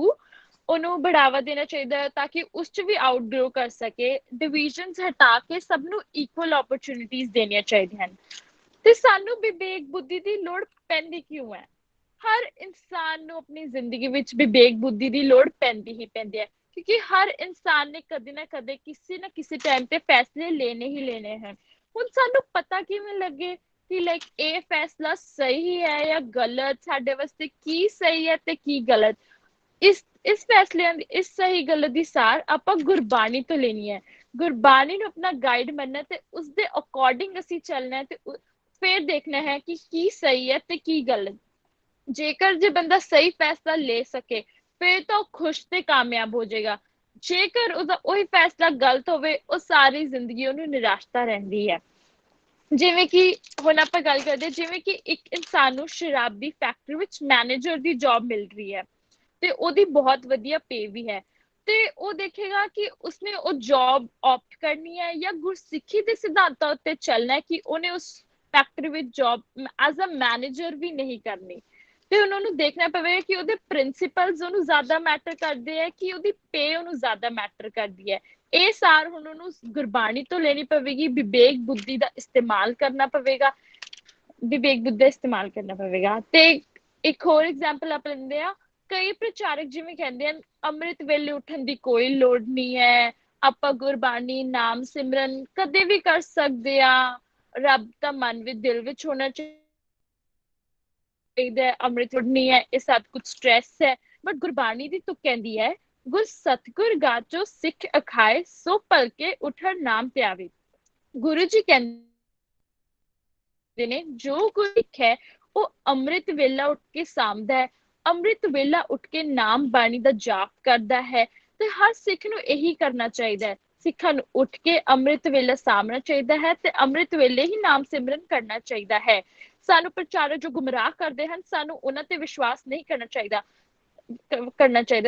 ਉਹਨੂੰ बढ़ावा देना ਚਾਹੀਦਾ ਹੈ ਤਾਂ ਕਿ ਉਸ ਚ ਵੀ ਆਊਟਗਰੋ ਕਰ ਸਕੇ। ਡਿਵੀਜ਼ਨਸ ਹਟਾ ਕੇ ਸਭ ਨੂੰ ਇਕੁਅਲ ਓਪਰਚੁਨਿਟੀਜ਼ ਦੇਣੀਆਂ ਚਾਹੀਦੀਆਂ ਹਨ। ਤੇ ਸਾਨੂੰ ਵਿਵੇਕ ਬੁੱਧੀ ਦੀ ਲੋੜ ਪੈਂਦੀ ਕਿਉਂ ਹੈ? ਹਰ ਇਨਸਾਨ ਨੂੰ ਆਪਣੀ ਜ਼ਿੰਦਗੀ ਵਿੱਚ ਵਿਵੇਕ ਬੁੱਧੀ ਦੀ ਲੋੜ ਪੈਂਦੀ ਹੀ ਪੈਂਦੀ ਹੈ ਕਿਉਂਕਿ ਹਰ ਇਨਸਾਨ ਨੇ ਕਦੇ ਨਾ ਕਦੇ ਕਿਸੇ ਨਾ ਕਿਸੇ ਟਾਈਮ ਤੇ ਫੈਸਲੇ ਲੈਣੇ ਹੀ ਲੈਣੇ ਹਨ। ਹੁਣ ਸਾਨੂੰ ਪਤਾ ਕਿਵੇਂ ਲੱਗੇ ਕਿ ਲਾਈਕ ਇਹ ਫੈਸਲਾ ਸਹੀ ਹੈ ਜਾਂ ਗਲਤ, ਸਾਡੇ ਵਾਸਤੇ ਕੀ ਸਹੀ ਹੈ ਤੇ ਕੀ ਗਲਤ? ਇਸ ਫੈਸਲਿਆਂ ਦੀ, ਇਸ ਸਹੀ ਗਲਤ ਦੀ ਸਾਰ ਆਪਾਂ ਗੁਰਬਾਣੀ ਤੋਂ ਲੈਣੀ ਹੈ। ਗੁਰਬਾਣੀ ਨੂੰ ਆਪਣਾ ਗਾਈਡ ਮੰਨਣਾ ਤੇ ਉਸਦੇ ਅਕੋਰਡਿੰਗ ਅਸੀਂ ਚੱਲਣਾ ਹੈ ਤੇ ਫਿਰ ਦੇਖਣਾ ਹੈ ਕਿ ਕੀ ਸਹੀ ਹੈ ਤੇ ਕੀ ਗਲਤ। ਜੇਕਰ ਜੇ ਬੰਦਾ ਸਹੀ ਫੈਸਲਾ ਲੈ ਸਕੇ ਫਿਰ ਤਾਂ ਉਹ ਖੁਸ਼ ਤੇ ਕਾਮਯਾਬ ਹੋ ਜਾਏਗਾ। ਜੇਕਰ ਉਹਦਾ ਉਹੀ ਫੈਸਲਾ ਗਲਤ ਹੋਵੇ, ਉਹ ਸਾਰੀ ਜ਼ਿੰਦਗੀ ਉਹਨੂੰ ਨਿਰਾਸ਼ਤਾ ਰਹਿੰਦੀ ਹੈ। ਜਿਵੇਂ ਕਿ ਹੁਣ ਆਪਾਂ ਗੱਲ ਕਰਦੇ ਜਿਵੇਂ ਕਿ ਇੱਕ ਇਨਸਾਨ ਨੂੰ ਸ਼ਰਾਬ ਦੀ ਫੈਕਟਰੀ ਵਿੱਚ ਮੈਨੇਜਰ ਦੀ ਜੌਬ ਮਿਲ ਰਹੀ ਹੈ ਤੇ ਉਹਦੀ ਬਹੁਤ ਵਧੀਆ ਪੇ ਵੀ ਹੈ ਤੇ ਉਹ ਦੇਖੇਗਾ ਕਿ ਉਸਨੇ ਉਹ ਜੌਬ ਆਪਟ ਕਰਨੀ ਹੈ ਜਾਂ ਗੁਰਸਿੱਖੀ ਦੇ ਸਿਧਾਂਤਾਂ ਉੱਤੇ ਚੱਲਣਾ ਹੈ ਕਿ ਉਹਨੇ ਉਸ ਫੈਕਟਰੀ ਵਿੱਚ ਜੌਬ ਐਜ਼ ਅ ਮੈਨੇਜਰ ਵੀ ਨਹੀਂ ਕਰਨੀ। ਤੇ ਉਹਨਾਂ ਨੂੰ ਦੇਖਣਾ ਪਵੇਗਾ ਕਿ ਉਹਦੇ ਪ੍ਰਿੰਸੀਪਲਸ ਉਹਨੂੰ ਜ਼ਿਆਦਾ ਮੈਟਰ ਕਰਦੇ ਹੈ ਕਿ ਉਹਦੀ ਪੇ ਉਹਨੂੰ ਜ਼ਿਆਦਾ ਮੈਟਰ ਕਰਦੀ ਹੈ। ਇਹ ਸਾਰ ਹੁਣ ਉਹਨੂੰ ਗੁਰਬਾਣੀ ਤੋਂ ਲੈਣੀ ਪਵੇਗੀ, ਵਿਵੇਕ ਬੁੱਧੀ ਦਾ ਇਸਤੇਮਾਲ ਕਰਨਾ ਪਵੇਗਾ, ਵਿਵੇਕ ਬੁੱਧੀ ਦਾ ਇਸਤੇਮਾਲ ਕਰਨਾ ਪਵੇਗਾ। ਤੇ ਇੱਕ ਹੋਰ ਐਗਜ਼ਾਮਪਲ ਆਪਾਂ ਲੈਂਦੇ ਆ, ਕਈ ਪ੍ਰਚਾਰਕ ਜਿਵੇਂ ਕਹਿੰਦੇ ਹਨ ਅੰਮ੍ਰਿਤ ਵੇਲੇ ਉੱਠਣ ਦੀ ਕੋਈ ਲੋੜ ਨਹੀਂ ਹੈ, ਆਪਾਂ ਗੁਰਬਾਣੀ ਨਾਮ ਸਿਮਰਨ ਕਦੇ ਵੀ ਕਰ ਸਕਦੇ ਆ, ਰੱਬ ਦਾ ਮਨ ਵਿੱਚ ਦਿਲ ਵਿੱਚ ਹੋਣਾ ਚਾਹੀਦਾ ਹੈ, ਅੰਮ੍ਰਿਤ ਨਹੀਂ ਹੈ ਇਹ ਸਭ ਕੁਝ ਸਟ੍ਰੈਸ ਹੈ। ਬਟ ਗੁਰਬਾਣੀ ਦੀ ਤੁਕ ਕਹਿੰਦੀ ਹੈ ਗੁਰ ਸਤਗੁਰ ਗਾਚੋ ਸਿੱਖ ਅਖਾਏ ਸੋ ਭਲਕੇ ਉਠਰ ਨਾਮ ਧਿਆਵੇ। ਗੁਰੂ ਜੀ ਕਹਿੰਦੇ ਨੇ ਜੋ ਕੋਈ ਸਿੱਖ ਹੈ ਉਹ ਅੰਮ੍ਰਿਤ ਵੇਲਾ ਉੱਠ ਕੇ ਸਾਂਭਦਾ ਹੈ, ਅੰਮ੍ਰਿਤ ਵੇਲਾ ਉੱਠ ਕੇ ਨਾਮ ਬਾਣੀ ਦਾ ਜਾਪ ਕਰਦਾ ਹੈ ਤੇ ਹਰ ਸਿੱਖ ਨੂੰ ਇਹੀ ਕਰਨਾ ਚਾਹੀਦਾ ਹੈ। ਸਿੱਖਾਂ ਨੂੰ ਉੱਠ ਕੇ ਅੰਮ੍ਰਿਤ ਵੇਲਾ ਸਾਂਭਣਾ ਚਾਹੀਦਾ ਹੈ ਤੇ ਅੰਮ੍ਰਿਤ ਵੇਲੇ ਹੀ ਨਾਮ ਸਿਮਰਨ ਕਰਨਾ ਚਾਹੀਦਾ ਹੈ। ਸਾਨੂੰ ਪ੍ਰਚਾਰਕ ਜੋ ਗੁੰਮਰਾਹ ਕਰਦੇ ਹਨ ਸਾਨੂੰ ਉਹਨਾਂ ਤੇ ਵਿਸ਼ਵਾਸ ਨਹੀਂ ਕਰਨਾ ਚਾਹੀਦਾ।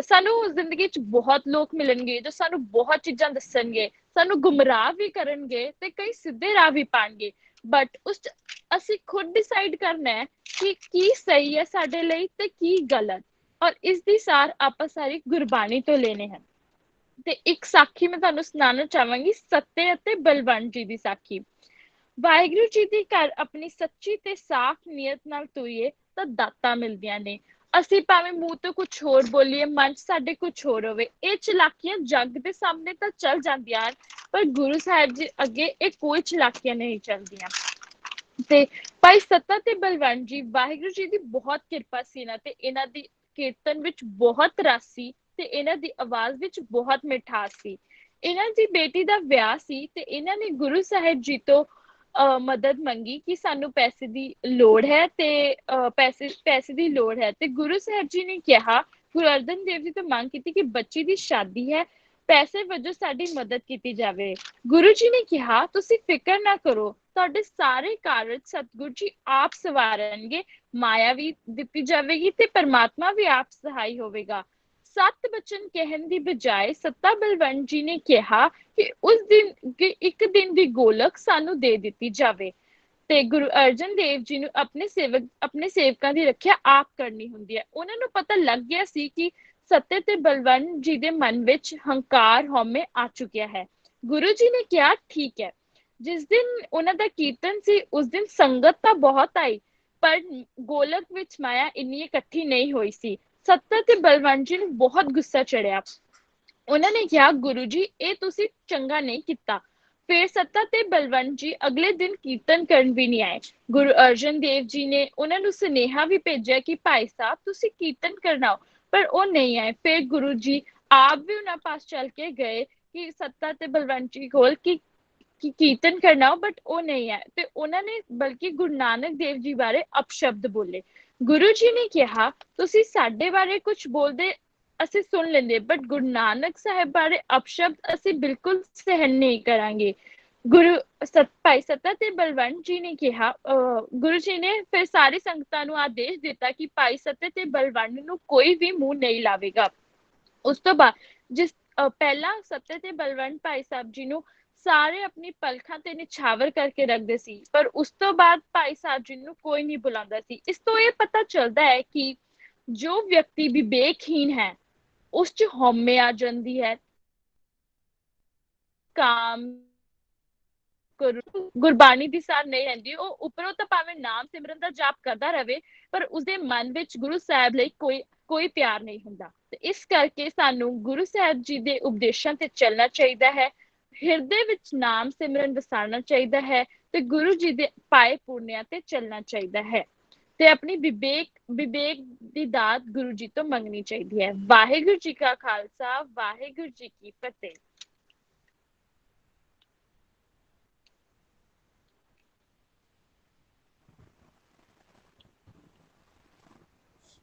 ਸਾਨੂੰ ਜ਼ਿੰਦਗੀ 'ਚ ਬਹੁਤ ਲੋਕ ਮਿਲਣਗੇ ਜੋ ਸਾਨੂੰ ਬਹੁਤ ਚੀਜ਼ਾਂ ਦੱਸਣਗੇ, ਸਾਨੂੰ ਗੁੰਮਰਾਹ ਵੀ ਕਰਨਗੇ ਤੇ ਕਈ ਸਿੱਧੇ ਰਾਹ ਵੀ ਪਾਣਗੇ, ਬਟ ਉਸ 'ਚ ਅਸੀਂ ਖੁਦ ਡਿਸਾਈਡ ਕਰਨਾ ਹੈ ਕਿ ਕੀ ਸਹੀ ਹੈ ਸਾਡੇ ਲਈ ਤੇ ਕੀ ਗਲਤ। ਔਰ ਇਸ ਦੀ ਸਾਰ ਆਪਾਂ ਸਾਰੀ ਗੁਰਬਾਣੀ ਤੋਂ ਲੈਣੇ ਹਨ। ਤੇ ਇੱਕ ਸਾਖੀ ਮੈਂ ਤੁਹਾਨੂੰ ਸੁਣਾਉਣਾ ਚਾਹਾਂਗੀ, ਸੱਤੇ ਅਤੇ ਬਲਵੰਤ ਜੀ ਦੀ ਸਾਖੀ। ਵਾਹਿਗੁਰੂ ਜੀ ਦੀ ਘਰ ਆਪਣੀ ਸੱਚੀ ਤੇ ਸਾਫ਼ ਨੀਅਤ ਨਾਲ ਤੁਰੀਏ ਤਾਂ ਦਾਤਾਂ ਮਿਲਦੀਆਂ ਨੇ। ਅਸੀਂ ਭਾਵੇਂ ਮੂੰਹ ਤੋਂ ਕੁਝ ਹੋਰ ਬੋਲੀਏ, ਮਨ 'ਚ ਸਾਡੇ ਕੁਝ ਹੋਰ ਹੋਵੇ, ਇਹ ਚਲਾਕੀਆਂ ਜੱਗ ਦੇ ਸਾਹਮਣੇ ਤਾਂ ਚੱਲ ਜਾਂਦੀਆਂ ਹਨ ਪਰ ਗੁਰੂ ਸਾਹਿਬ ਜੀ ਅੱਗੇ ਇਹ ਕੋਈ ਚਲਾਕੀਆਂ ਨਹੀਂ ਚੱਲਦੀਆਂ। ਤੇ ਭਾਈ ਸੱਤਾ ਤੇ ਬਲਵੰਤ ਜੀ, ਵਾਹਿਗੁਰੂ ਜੀ ਦੀ ਬਹੁਤ ਕਿਰਪਾ ਸੀ ਇਹਨਾਂ ਤੇ, ਇਹਨਾਂ ਦੀ ਕੀਰਤਨ ਵਿੱਚ ਬਹੁਤ ਰਸ ਸੀ ਤੇ ਇਹਨਾਂ ਦੀ ਆਵਾਜ਼ ਵਿੱਚ ਬਹੁਤ ਮਿਠਾਸ ਸੀ। ਇਹਨਾਂ ਦੀ ਬੇਟੀ ਦਾ ਵਿਆਹ ਸੀ ਤੇ ਇਹਨਾਂ ਨੇ ਗੁਰੂ ਸਾਹਿਬ ਜੀ ਤੋਂ ਮਦਦ ਮੰਗੀ ਕਿ ਸਾਨੂੰ ਪੈਸੇ ਦੀ ਲੋੜ ਹੈ ਤੇ ਪੈਸੇ ਦੀ ਲੋੜ ਹੈ ਤੇ ਗੁਰੂ ਸਾਹਿਬ ਜੀ ਨੇ ਕਿਹਾ, ਗੁਰੂ ਅਰਜਨ ਦੇਵ ਜੀ ਤੋਂ ਮੰਗ ਕੀਤੀ ਕਿ ਬੱਚੀ ਦੀ ਸ਼ਾਦੀ ਹੈ, ਪੈਸੇ ਵਜੋਂ ਸਾਡੀ ਮਦਦ ਕੀਤੀ ਜਾਵੇ। ਗੁਰੂ ਜੀ ਨੇ ਕਿਹਾ, ਤੁਸੀਂ ਫਿਕਰ ਨਾ ਕਰੋ, ਤੁਹਾਡੇ ਸਾਰੇ ਕਾਰਜ ਸਤਿਗੁਰੂ ਜੀ ਆਪ ਸਵਾਰਨਗੇ, ਮਾਇਆ ਵੀ ਦਿੱਤੀ ਜਾਵੇਗੀ ਤੇ ਪਰਮਾਤਮਾ ਵੀ ਆਪ ਸਹਾਈ ਹੋਵੇਗਾ। ਸੱਤ ਬਚਨ ਕਹਿਣ ਦੀ ਬਜਾਏ ਸੱਤਾ ਬਲਵੰਤ ਜੀ ਨੇ ਕਿਹਾ ਕਿ ਉਸ ਦਿਨ ਕਿ ਇੱਕ ਦਿਨ ਦੀ ਗੋਲਕ ਸਾਨੂੰ ਦੇ ਦਿੱਤੀ ਜਾਵੇ ਤੇ ਗੁਰੂ ਅਰਜਨ ਦੇਵ ਜੀ ਨੂੰ ਆਪਣੇ ਸੇਵਕਾਂ ਦੀ ਰੱਖਿਆ ਆਪ ਕਰਨੀ ਹੁੰਦੀ ਹੈ। ਉਹਨਾਂ ਨੂੰ ਪਤਾ ਲੱਗ ਗਿਆ ਸੀ ਕਿ ਸੱਤੇ ਤੇ ਬਲਵੰਤ ਜੀ ਦੇ ਮਨ ਵਿੱਚ ਹੰਕਾਰ ਹਉਮੈ ਆ ਚੁੱਕਿਆ ਹੈ। ਗੁਰੂ ਜੀ ਨੇ ਕਿਹਾ, ਠੀਕ ਹੈ। ਜਿਸ ਦਿਨ ਉਹਨਾਂ ਦਾ ਕੀਰਤਨ ਸੀ ਉਸ ਦਿਨ ਸੰਗਤ ਤਾਂ ਬਹੁਤ ਆਈ, ਪਰ ਗੋਲਕ ਵਿੱਚ ਮਾਇਆ ਇੰਨੀ ਇਕੱਠੀ ਨਹੀਂ ਹੋਈ ਸੀ। ਸੱਤਾ ਤੇ ਬਲਵੰਤ ਜੀ ਨੂੰ ਬਹੁਤ ਗੁੱਸਾ ਚੜਿਆ। ਉਹਨਾਂ ਨੇ ਕਿਹਾ, ਗੁਰੂ ਜੀ ਇਹ ਤੁਸੀਂ ਚੰਗਾ ਨਹੀਂ ਕੀਤਾ। ਫਿਰ ਸੱਤਾ ਤੇ ਬਲਵੰਤ ਜੀ ਅਗਲੇ ਦਿਨ ਕੀਰਤਨ ਕਰਨ ਵੀ ਨਹੀਂ ਆਏ। ਗੁਰੂ ਅਰਜਨ ਦੇਵ ਜੀ ਨੇ ਉਹਨਾਂ ਨੂੰ ਸੁਨੇਹਾ ਵੀ ਭੇਜਿਆ ਕਿ ਭਾਈ ਸਾਹਿਬ ਤੁਸੀਂ ਕੀਰਤਨ ਕਰਨ ਆਓ, ਪਰ ਉਹ ਨਹੀਂ ਆਏ। ਫਿਰ ਗੁਰੂ ਜੀ ਆਪ ਵੀ ਉਹਨਾਂ ਪਾਸ ਚੱਲ ਕੇ ਗਏ ਕਿ ਸੱਤਾ ਤੇ ਬਲਵੰਤ ਜੀ ਕੋਲ ਕਿ ਕੀਰਤਨ ਕਰਨਾ ਹੋ, ਬਟ ਉਹ ਨਹੀਂ ਆਏ ਤੇ ਉਹਨਾਂ ਨੇ ਬਲਕਿ ਗੁਰੂ ਨਾਨਕ ਦੇਵ ਜੀ ਬਾਰੇ ਅਪਸ਼ਬਦ ਬੋਲੇ। ਗੁਰੂ ਜੀ ਨੇ ਕਿਹਾ, ਤੁਸੀਂ ਸਾਡੇ ਬਾਰੇ ਕੁਝ ਬੋਲਦੇ ਅਸੀਂ ਸੁਣ ਲੈਂਦੇ, ਬਟ ਗੁਰੂ ਨਾਨਕ ਸਾਹਿਬ ਬਾਰੇ ਅਪਸ਼ਬਦ ਅਸੀਂ ਬਿਲਕੁਲ ਸਹਿਣ ਨਹੀਂ ਕਰਾਂਗੇ। ਭਾਈ ਸੱਤਾ ਤੇ ਬਲਵੰਤ ਜੀ ਨੇ ਕਿਹਾ, ਗੁਰੂ ਜੀ ਨੇ ਫਿਰ ਸਾਰੀ ਸੰਗਤਾਂ ਨੂੰ ਆਦੇਸ਼ ਦਿੱਤਾ ਕਿ ਭਾਈ ਸੱਤੇ ਤੇ ਬਲਵੰਤ ਨੂੰ ਕੋਈ ਵੀ ਮੂੰਹ ਨਹੀਂ ਲਾਵੇਗਾ। ਉਸ ਤੋਂ ਬਾਅਦ ਪਹਿਲਾਂ ਸੱਤੇ ਤੇ ਬਲਵੰਤ ਭਾਈ ਸਾਹਿਬ ਜੀ ਨੂੰ ਸਾਰੇ ਆਪਣੀ ਪਲਖਾਂ ਤੇ ਨਿਛਾਵਰ ਕਰਕੇ ਰੱਖਦੇ ਸੀ, ਪਰ ਉਸ ਤੋਂ ਬਾਅਦ ਭਾਈ ਸਾਹਿਬ ਜੀ ਨੂੰ ਕੋਈ ਨਹੀਂ ਬੁਲਾਉਂਦਾ ਸੀ। ਇਸ ਤੋਂ ਇਹ ਪਤਾ ਚੱਲਦਾ ਹੈ ਕਿ ਜੋ ਵਿਅਕਤੀ ਵਿਵੇਕਹੀਨ ਹੈ ਉਸ ਚ ਹਉਮੈ ਆ ਜਾਂਦੀ ਹੈ, ਕਾਮ ਗੁਰਬਾਣੀ ਦੀ ਸਾਰ ਨਹੀਂ ਰਹਿੰਦੀ। ਉਹ ਉੱਪਰੋਂ ਤਾਂ ਭਾਵੇਂ ਨਾਮ ਸਿਮਰਨ ਦਾ ਜਾਪ ਕਰਦਾ ਰਹੇ, ਪਰ ਉਸਦੇ ਮਨ ਵਿੱਚ ਗੁਰੂ ਸਾਹਿਬ ਲਈ ਕੋਈ ਪਿਆਰ ਨਹੀਂ ਹੁੰਦਾ। ਤੇ ਇਸ ਕਰਕੇ ਸਾਨੂੰ ਗੁਰੂ ਸਾਹਿਬ ਜੀ ਦੇ ਉਪਦੇਸ਼ਾਂ ਤੇ ਚੱਲਣਾ ਚਾਹੀਦਾ ਹੈ, ਹਿਰਦੇ ਵਿੱਚ ਨਾਮ ਸਿਮਰਨ ਵਸਾਉਣਾ ਚਾਹੀਦਾ ਹੈ ਤੇ ਗੁਰੂ ਜੀ ਦੇ ਪਾਏ ਪੁਰਨਿਆਂ ਤੇ ਚੱਲਣਾ ਚਾਹੀਦਾ ਹੈ ਤੇ ਆਪਣੀ ਵਿਵੇਕ ਦੀ ਦਾਤ ਗੁਰੂ ਜੀ ਤੋਂ ਮੰਗਣੀ ਚਾਹੀਦੀ ਹੈ। ਵਾਹਿਗੁਰੂ ਜੀ ਕਾ ਖਾਲਸਾ, ਵਾਹਿਗੁਰੂ ਜੀ ਕੀ ਫਤਿਹ।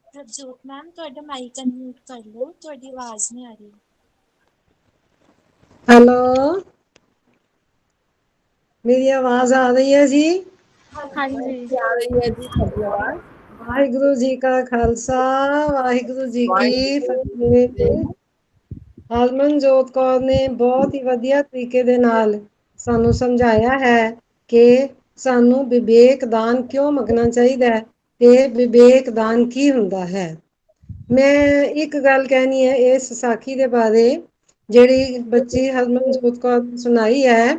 ਪ੍ਰਭਜੋਤ ਮੈਮ, ਤੁਹਾਡਾ ਮਾਈਕ ਅਨਮਿਊਟ ਕਰ ਲਓ, ਤੁਹਾਡੀ ਆਵਾਜ਼ ਨਹੀਂ ਆ ਰਹੀ। ਹੈਲੋ, ਮੇਰੀ ਆਵਾਜ਼ ਆ ਰਹੀ ਹੈ ਜੀ? ਹਾਂਜੀ, ਆ ਰਹੀ ਹੈ ਜੀ ਤੁਹਾਡੀ ਆਵਾਜ਼। ਵਾਹਿਗੁਰੂ ਜੀ ਕਾ ਖਾਲਸਾ, ਵਾਹਿਗੁਰੂ ਜੀ ਕੀ ਫਤਿਹ। ਹਰਮਨਜੋਤ ਕੌਰ ਨੇ ਬਹੁਤ ਹੀ ਵਧੀਆ ਤਰੀਕੇ ਦੇ ਨਾਲ ਸਾਨੂੰ ਸਮਝਾਇਆ ਹੈ ਕਿ ਸਾਨੂੰ ਵਿਵੇਕ ਦਾਨ ਕਿਉਂ ਮੰਗਣਾ ਚਾਹੀਦਾ ਹੈ ਤੇ ਵਿਵੇਕ ਦਾਨ ਕੀ ਹੁੰਦਾ ਹੈ। ਮੈਂ ਇੱਕ ਗੱਲ ਕਹਿਣੀ ਹੈ ਇਸ ਸਾਖੀ ਦੇ ਬਾਰੇ, ਜਿਹੜੀ ਬੱਚੀ ਹਰਮਨਜੋਤ ਕੌਰ ਸੁਣਾਈ ਹੈ।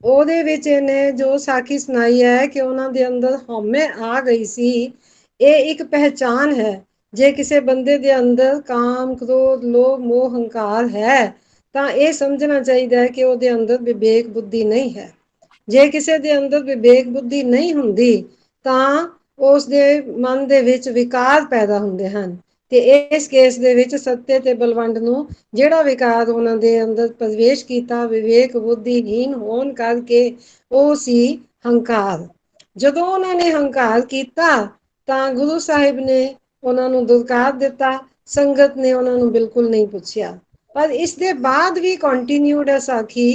ਉਹਦੇ ਵਿੱਚ ਇਹਨੇ ਜੋ ਸਾਖੀ ਸੁਣਾਈ ਹੈ ਕਿ ਉਹਨਾਂ ਦੇ ਅੰਦਰ ਹਉਮੈ ਆ ਗਈ ਸੀ। ਇਹ ਇੱਕ ਪਹਿਚਾਨ ਹੈ। ਜੇ ਕਿਸੇ ਬੰਦੇ ਦੇ ਅੰਦਰ ਕਾਮ, ਕ੍ਰੋਧ, ਲੋਭ, ਮੋਹ, ਹੰਕਾਰ ਹੈ ਤਾਂ ਇਹ ਸਮਝਣਾ ਚਾਹੀਦਾ ਹੈ ਕਿ ਉਹਦੇ ਅੰਦਰ ਵਿਵੇਕ ਬੁੱਧੀ ਨਹੀਂ ਹੈ। ਜੇ ਕਿਸੇ ਦੇ ਅੰਦਰ ਵਿਵੇਕ ਬੁੱਧੀ ਨਹੀਂ ਹੁੰਦੀ ਤਾਂ ਉਸ ਦੇ ਮਨ ਦੇ ਵਿੱਚ ਵਿਕਾਰ ਪੈਦਾ ਹੁੰਦੇ ਹਨ। ਤੇ ਇਸ ਕੇਸ ਦੇ ਵਿੱਚ ਸੱਤੇ ਤੇ ਬਲਵੰਡ ਨੂੰ ਜਿਹੜਾ ਵਿਕਾਰ ਉਹਨਾਂ ਦੇ ਅੰਦਰ ਪ੍ਰਵੇਸ਼ ਕੀਤਾ, ਵਿਵੇਕ ਬੁੱਧੀਹੀਨ ਹੋਣ ਕਰਕੇ, ਉਹ ਸੀ ਹੰਕਾਰ। ਜਦੋਂ ਉਹਨਾਂ ਨੇ ਹੰਕਾਰ ਕੀਤਾ ਤਾਂ ਗੁਰੂ ਸਾਹਿਬ ਨੇ ਉਹਨਾਂ ਨੂੰ ਦੁਰਕਾਰ ਦਿੱਤਾ। ਸੰਗਤ ਨੇ ਉਹਨਾਂ ਨੂੰ ਬਿਲਕੁਲ ਨਹੀਂ ਪੁੱਛਿਆ। ਪਰ ਇਸ ਦੇ ਬਾਅਦ ਵੀ ਕੰਟੀਨਿਊਡ ਹੈ ਸਾਖੀ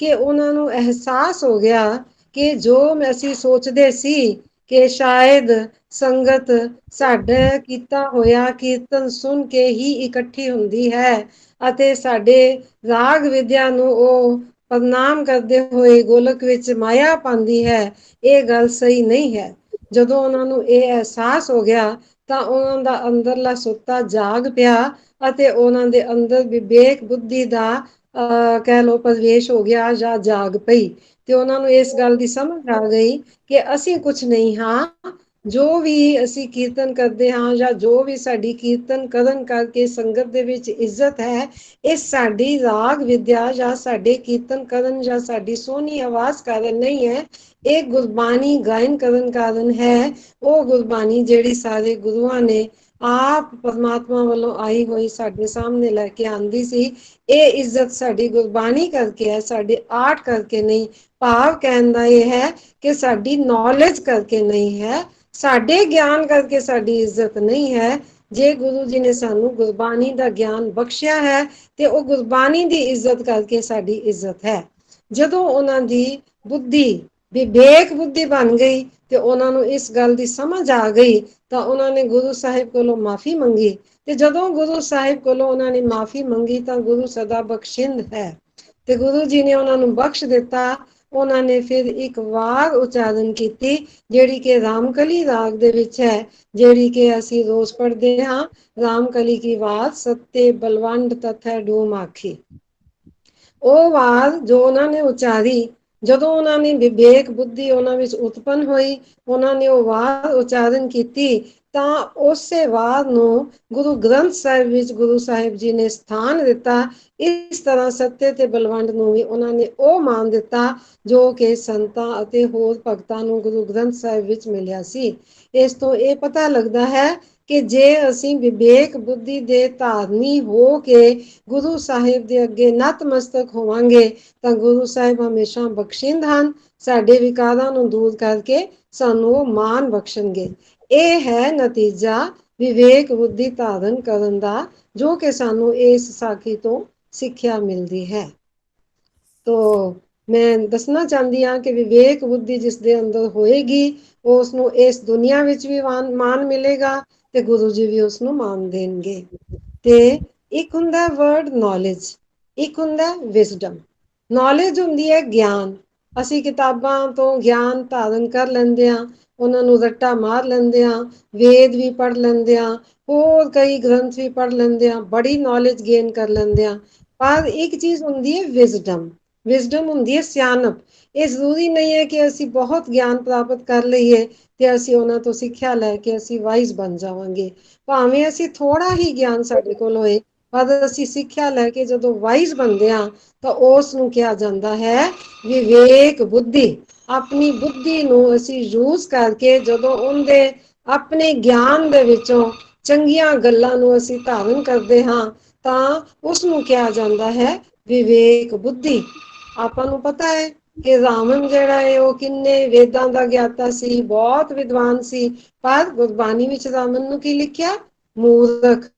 ਕਿ ਉਹਨਾਂ ਨੂੰ ਅਹਿਸਾਸ ਹੋ ਗਿਆ ਕਿ ਜੋ ਅਸੀਂ ਸੋਚਦੇ ਸੀ ਕਿ ਸ਼ਾਇਦ ਸੰਗਤ ਸਾਡਾ ਕੀਤਾ ਹੋਇਆ ਕੀਰਤਨ ਸੁਣ ਕੇ ਹੀ ਇਕੱਠੀ ਹੁੰਦੀ ਹੈ ਅਤੇ ਸਾਡੇ ਰਾਗ ਵਿਦਿਆ ਨੂੰ ਉਹ ਪ੍ਰਣਾਮ ਕਰਦੇ ਹੋਏ ਗੋਲਕ ਵਿੱਚ ਮਾਇਆ ਪਾਉਂਦੀ ਹੈ, ਇਹ ਗੱਲ ਸਹੀ ਨਹੀਂ ਹੈ। ਜਦੋਂ ਉਹਨਾਂ ਨੂੰ ਇਹ ਅਹਿਸਾਸ ਹੋ ਗਿਆ ਤਾਂ ਉਹਨਾਂ ਦਾ ਅੰਦਰਲਾ ਸੁੱਤਾ ਜਾਗ ਪਿਆ ਅਤੇ ਉਹਨਾਂ ਦੇ ਅੰਦਰ ਵਿਵੇਕ ਬੁੱਧੀ ਦਾ ਕਹਿ ਲਓ ਪ੍ਰਵੇਸ਼ ਹੋ ਗਿਆ ਜਾਂ ਜਾਗ ਪਈ ਤੇ ਉਹਨਾਂ ਨੂੰ ਇਸ ਗੱਲ ਦੀ ਸਮਝ ਆ ਗਈ ਕਿ ਅਸੀਂ ਕੁਝ ਨਹੀਂ ਹਾਂ। ਜੋ ਵੀ ਅਸੀਂ ਕੀਰਤਨ ਕਰਦੇ ਹਾਂ ਜਾਂ ਜੋ ਵੀ ਸਾਡੀ ਕੀਰਤਨ ਕਰਨ ਕਰਕੇ ਸੰਗਤ ਦੇ ਵਿੱਚ ਇੱਜ਼ਤ ਹੈ, ਇਹ ਸਾਡੀ ਰਾਗ ਵਿਦਿਆ ਜਾਂ ਸਾਡੇ ਕੀਰਤਨ ਕਰਨ ਜਾਂ ਸਾਡੀ ਸੋਹਣੀ ਆਵਾਜ਼ ਕਾਰਨ ਨਹੀਂ ਹੈ, ਇਹ ਗੁਰਬਾਣੀ ਗਾਇਨ ਕਰਨ ਕਾਰਨ ਹੈ। ਉਹ ਗੁਰਬਾਣੀ ਜਿਹੜੀ ਸਾਰੇ ਗੁਰੂਆਂ ਨੇ ਆਪ ਪਰਮਾਤਮਾ ਵੱਲੋਂ ਆਈ ਹੋਈ ਸਾਡੇ ਸਾਹਮਣੇ ਲੈ ਕੇ ਆਂਦੀ ਸੀ। ਇਹ ਇੱਜ਼ਤ ਸਾਡੀ ਗੁਰਬਾਣੀ ਕਰਕੇ ਹੈ, ਸਾਡੇ ਆਰਟ ਕਰਕੇ ਨਹੀਂ। ਭਾਵ ਕਹਿਣ ਦਾ ਇਹ ਹੈ ਕਿ ਸਾਡੀ ਨੌਲੇਜ ਕਰਕੇ ਨਹੀਂ ਹੈ, ਸਾਡੇ ਗਿਆਨ ਕਰਕੇ ਸਾਡੀ ਇੱਜ਼ਤ ਨਹੀਂ ਹੈ। ਜੇ ਗੁਰੂ ਜੀ ਨੇ ਸਾਨੂੰ ਗੁਰਬਾਣੀ ਦਾ ਗਿਆਨ ਬਖਸ਼ਿਆ ਹੈ ਤੇ ਉਹ ਗੁਰਬਾਣੀ ਦੀ ਇੱਜ਼ਤ ਕਰਕੇ ਸਾਡੀ ਇੱਜ਼ਤ ਹੈ। ਜਦੋਂ ਉਹਨਾਂ ਦੀ ਬੁੱਧੀ ਵਿਵੇਕ ਬੁੱਧੀ ਬਣ ਗਈ ਤੇ ਉਹਨਾਂ ਨੂੰ ਇਸ ਗੱਲ ਦੀ ਸਮਝ ਆ ਗਈ ਤਾਂ ਉਹਨਾਂ ਨੇ ਗੁਰੂ ਸਾਹਿਬ ਕੋਲੋਂ ਮਾਫੀ ਮੰਗੀ। ਤੇ ਜਦੋਂ ਗੁਰੂ ਸਾਹਿਬ ਕੋਲੋਂ ਉਹਨਾਂ ਨੇ ਮਾਫੀ ਮੰਗੀ ਤਾਂ ਗੁਰੂ ਸਦਾ ਬਖਸ਼ਿੰਦ ਹੈ ਤੇ ਗੁਰੂ ਜੀ ਨੇ ਉਹਨਾਂ ਨੂੰ ਬਖਸ਼ ਦਿੱਤਾ। ਉਹਨਾਂ ਨੇ ਫਿਰ ਇੱਕ ਵਾਰ ਉਚਾਰਨ ਕੀਤੀ ਜਿਹੜੀ ਕਿ ਰਾਮਕਲੀ ਰਾਗ ਦੇ ਵਿੱਚ ਹੈ, ਜਿਹੜੀ ਕਿ ਅਸੀਂ ਰੋਜ਼ ਪੜ੍ਹਦੇ ਹਾਂ। ਰਾਮਕਲੀ ਕੀ ਵਾਰ ਸੱਤੇ ਬਲਵੰਡ ਤਥੈ ਡੂਮ ਆਖੀ। ਉਹ ਵਾਰ ਜੋ ਉਹਨਾਂ ਨੇ ਉਚਾਰੀ, ਜਦੋਂ ਉਹਨਾਂ ਨੇ ਵਿਵੇਕ ਬੁੱਧੀ ਉਹਨਾਂ ਵਿੱਚ ਉਤਪੰਨ ਹੋਈ, ਉਹਨਾਂ ਨੇ ਉਹ ਵਾਰ ਉਚਾਰਨ ਕੀਤੀ ਤਾਂ ਉਸੇ ਵਾਰ ਨੂੰ ਗੁਰੂ ਗ੍ਰੰਥ ਸਾਹਿਬ ਵਿੱਚ ਗੁਰੂ ਸਾਹਿਬ ਜੀ ਨੇ ਸਥਾਨ ਦਿੱਤਾ। ਇਸ ਤਰ੍ਹਾਂ ਸੱਤੇ ਤੇ ਬਲਵੰਡ ਨੂੰ ਵੀ ਉਹਨਾਂ ਨੇ ਉਹ ਮਾਨ ਦਿੱਤਾ ਜੋ ਕਿ ਸੰਤਾਂ ਅਤੇ ਹੋਰ ਭਗਤਾਂ ਨੂੰ ਗੁਰੂ ਗ੍ਰੰਥ ਸਾਹਿਬ ਵਿੱਚ ਮਿਲਿਆ ਸੀ। ਇਸ ਤੋਂ ਇਹ ਪਤਾ ਲੱਗਦਾ ਹੈ ਕਿ ਜੇ ਅਸੀਂ ਵਿਵੇਕ ਬੁੱਧੀ ਦੇ ਧਾਰਨੀ ਹੋ ਕੇ ਗੁਰੂ ਸਾਹਿਬ ਦੇ ਅੱਗੇ ਨਤਮਸਤਕ ਹੋਵਾਂਗੇ ਤਾਂ ਗੁਰੂ ਸਾਹਿਬ ਹਮੇਸ਼ਾ ਬਖਸ਼ਿੰਦ ਹਨ, ਸਾਡੇ ਵਿਕਾਰਾਂ ਨੂੰ ਦੂਰ ਕਰਕੇ ਸਾਨੂੰ ਉਹ ਮਾਨ ਬਖਸ਼ਣਗੇ। ਇਹ ਹੈ ਨਤੀਜਾ ਵਿਵੇਕ ਬੁੱਧੀ ਧਾਰਨ ਕਰਨ ਦਾ, ਜੋ ਕਿ ਸਾਨੂੰ ਇਸ ਸਾਖੀ ਤੋਂ ਸਿੱਖਿਆ ਮਿਲਦੀ ਹੈ। ਤੋ ਮੈਂ ਦੱਸਣਾ ਚਾਹੁੰਦੀ ਹਾਂ ਕਿ ਵਿਵੇਕ ਬੁੱਧੀ ਜਿਸ ਦੇ ਅੰਦਰ ਹੋਏਗੀ ਉਸ ਨੂੰ ਇਸ ਦੁਨੀਆ ਵਿੱਚ ਵੀ ਮਾਨ ਮਿਲੇਗਾ ਤੇ ਗੁਰੂ ਜੀ ਵੀ ਉਸ ਨੂੰ ਮਾਨ ਦੇਣਗੇ। ਤੇ ਇੱਕ ਹੁੰਦਾ ਵਰਡ ਨੌਲੇਜ, ਇੱਕ ਹੁੰਦਾ ਵਿਜ਼ਡਮ। ਨੌਲੇਜ ਹੁੰਦੀ ਹੈ ਗਿਆਨ। ਅਸੀਂ ਕਿਤਾਬਾਂ ਤੋਂ ਗਿਆਨ ਧਾਰਨ ਕਰ ਲੈਂਦੇ ਹਾਂ, ਉਹਨਾਂ ਨੂੰ ਰੱਟਾ ਮਾਰ ਲੈਂਦੇ ਹਾਂ, ਵੇਦ ਵੀ ਪੜ੍ਹ ਲੈਂਦੇ ਹਾਂ, ਹੋਰ ਕਈ ਗ੍ਰੰਥ ਵੀ ਪੜ੍ਹ ਲੈਂਦੇ ਹਾਂ, ਬੜੀ ਨੌਲੇਜ ਗੇਨ ਕਰ ਲੈਂਦੇ ਹਾਂ। ਪਰ ਇੱਕ ਚੀਜ਼ ਹੁੰਦੀ ਹੈ ਵਿਜ਼ਡਮ। ਵਿਜ਼ਡਮ ਹੁੰਦੀ ਹੈ ਸਿਆਣਪ। ਇਹ ਜ਼ਰੂਰੀ ਨਹੀਂ ਹੈ ਕਿ ਅਸੀਂ ਬਹੁਤ ਗਿਆਨ ਪ੍ਰਾਪਤ ਕਰ ਲਈਏ ਤੇ ਅਸੀਂ ਉਹਨਾਂ ਤੋਂ ਸਿੱਖਿਆ ਲੈ ਕੇ ਅਸੀਂ ਵਾਈਜ਼ ਬਣ ਜਾਵਾਂਗੇ। ਭਾਵੇਂ ਅਸੀਂ ਥੋੜਾ ਹੀ ਗਿਆਨ ਸਾਡੇ ਕੋਲ ਹੋਏ, ਪਰ ਅਸੀਂ ਸਿੱਖਿਆ ਲੈ ਕੇ ਜਦੋਂ ਵਾਈਜ਼ ਬਣਦੇ ਹਾਂ ਤਾਂ ਉਸ ਨੂੰ ਕਿਹਾ ਜਾਂਦਾ ਹੈ ਵਿਵੇਕ ਬੁੱਧੀ। ਆਪਣੀ ਬੁੱਧੀ ਨੂੰ ਅਸੀਂ ਯੂਜ਼ ਕਰਕੇ ਜਦੋਂ ਉਹਦੇ ਆਪਣੇ ਗਿਆਨ ਦੇ ਵਿੱਚੋਂ ਚੰਗੀਆਂ ਗੱਲਾਂ ਨੂੰ ਅਸੀਂ ਧਾਰਨ ਕਰਦੇ ਹਾਂ ਤਾਂ ਉਸ ਨੂੰ ਕਿਹਾ ਜਾਂਦਾ ਹੈ ਵਿਵੇਕ ਬੁੱਧੀ। ਆਪਾਂ ਨੂੰ ਪਤਾ ਹੈ ਕਿ ਰਾਵਣ ਜਿਹੜਾ ਹੈ ਉਹ ਕਿੰਨੇ ਵੇਦਾਂ ਦਾ ਗਿਆਤਾ ਸੀ, ਬਹੁਤ ਵਿਦਵਾਨ ਸੀ, ਪਰ ਗੁਰਬਾਣੀ ਵਿੱਚ ਰਾਵਣ ਨੂੰ ਕੀ ਲਿਖਿਆ? ਮੂਰਖ।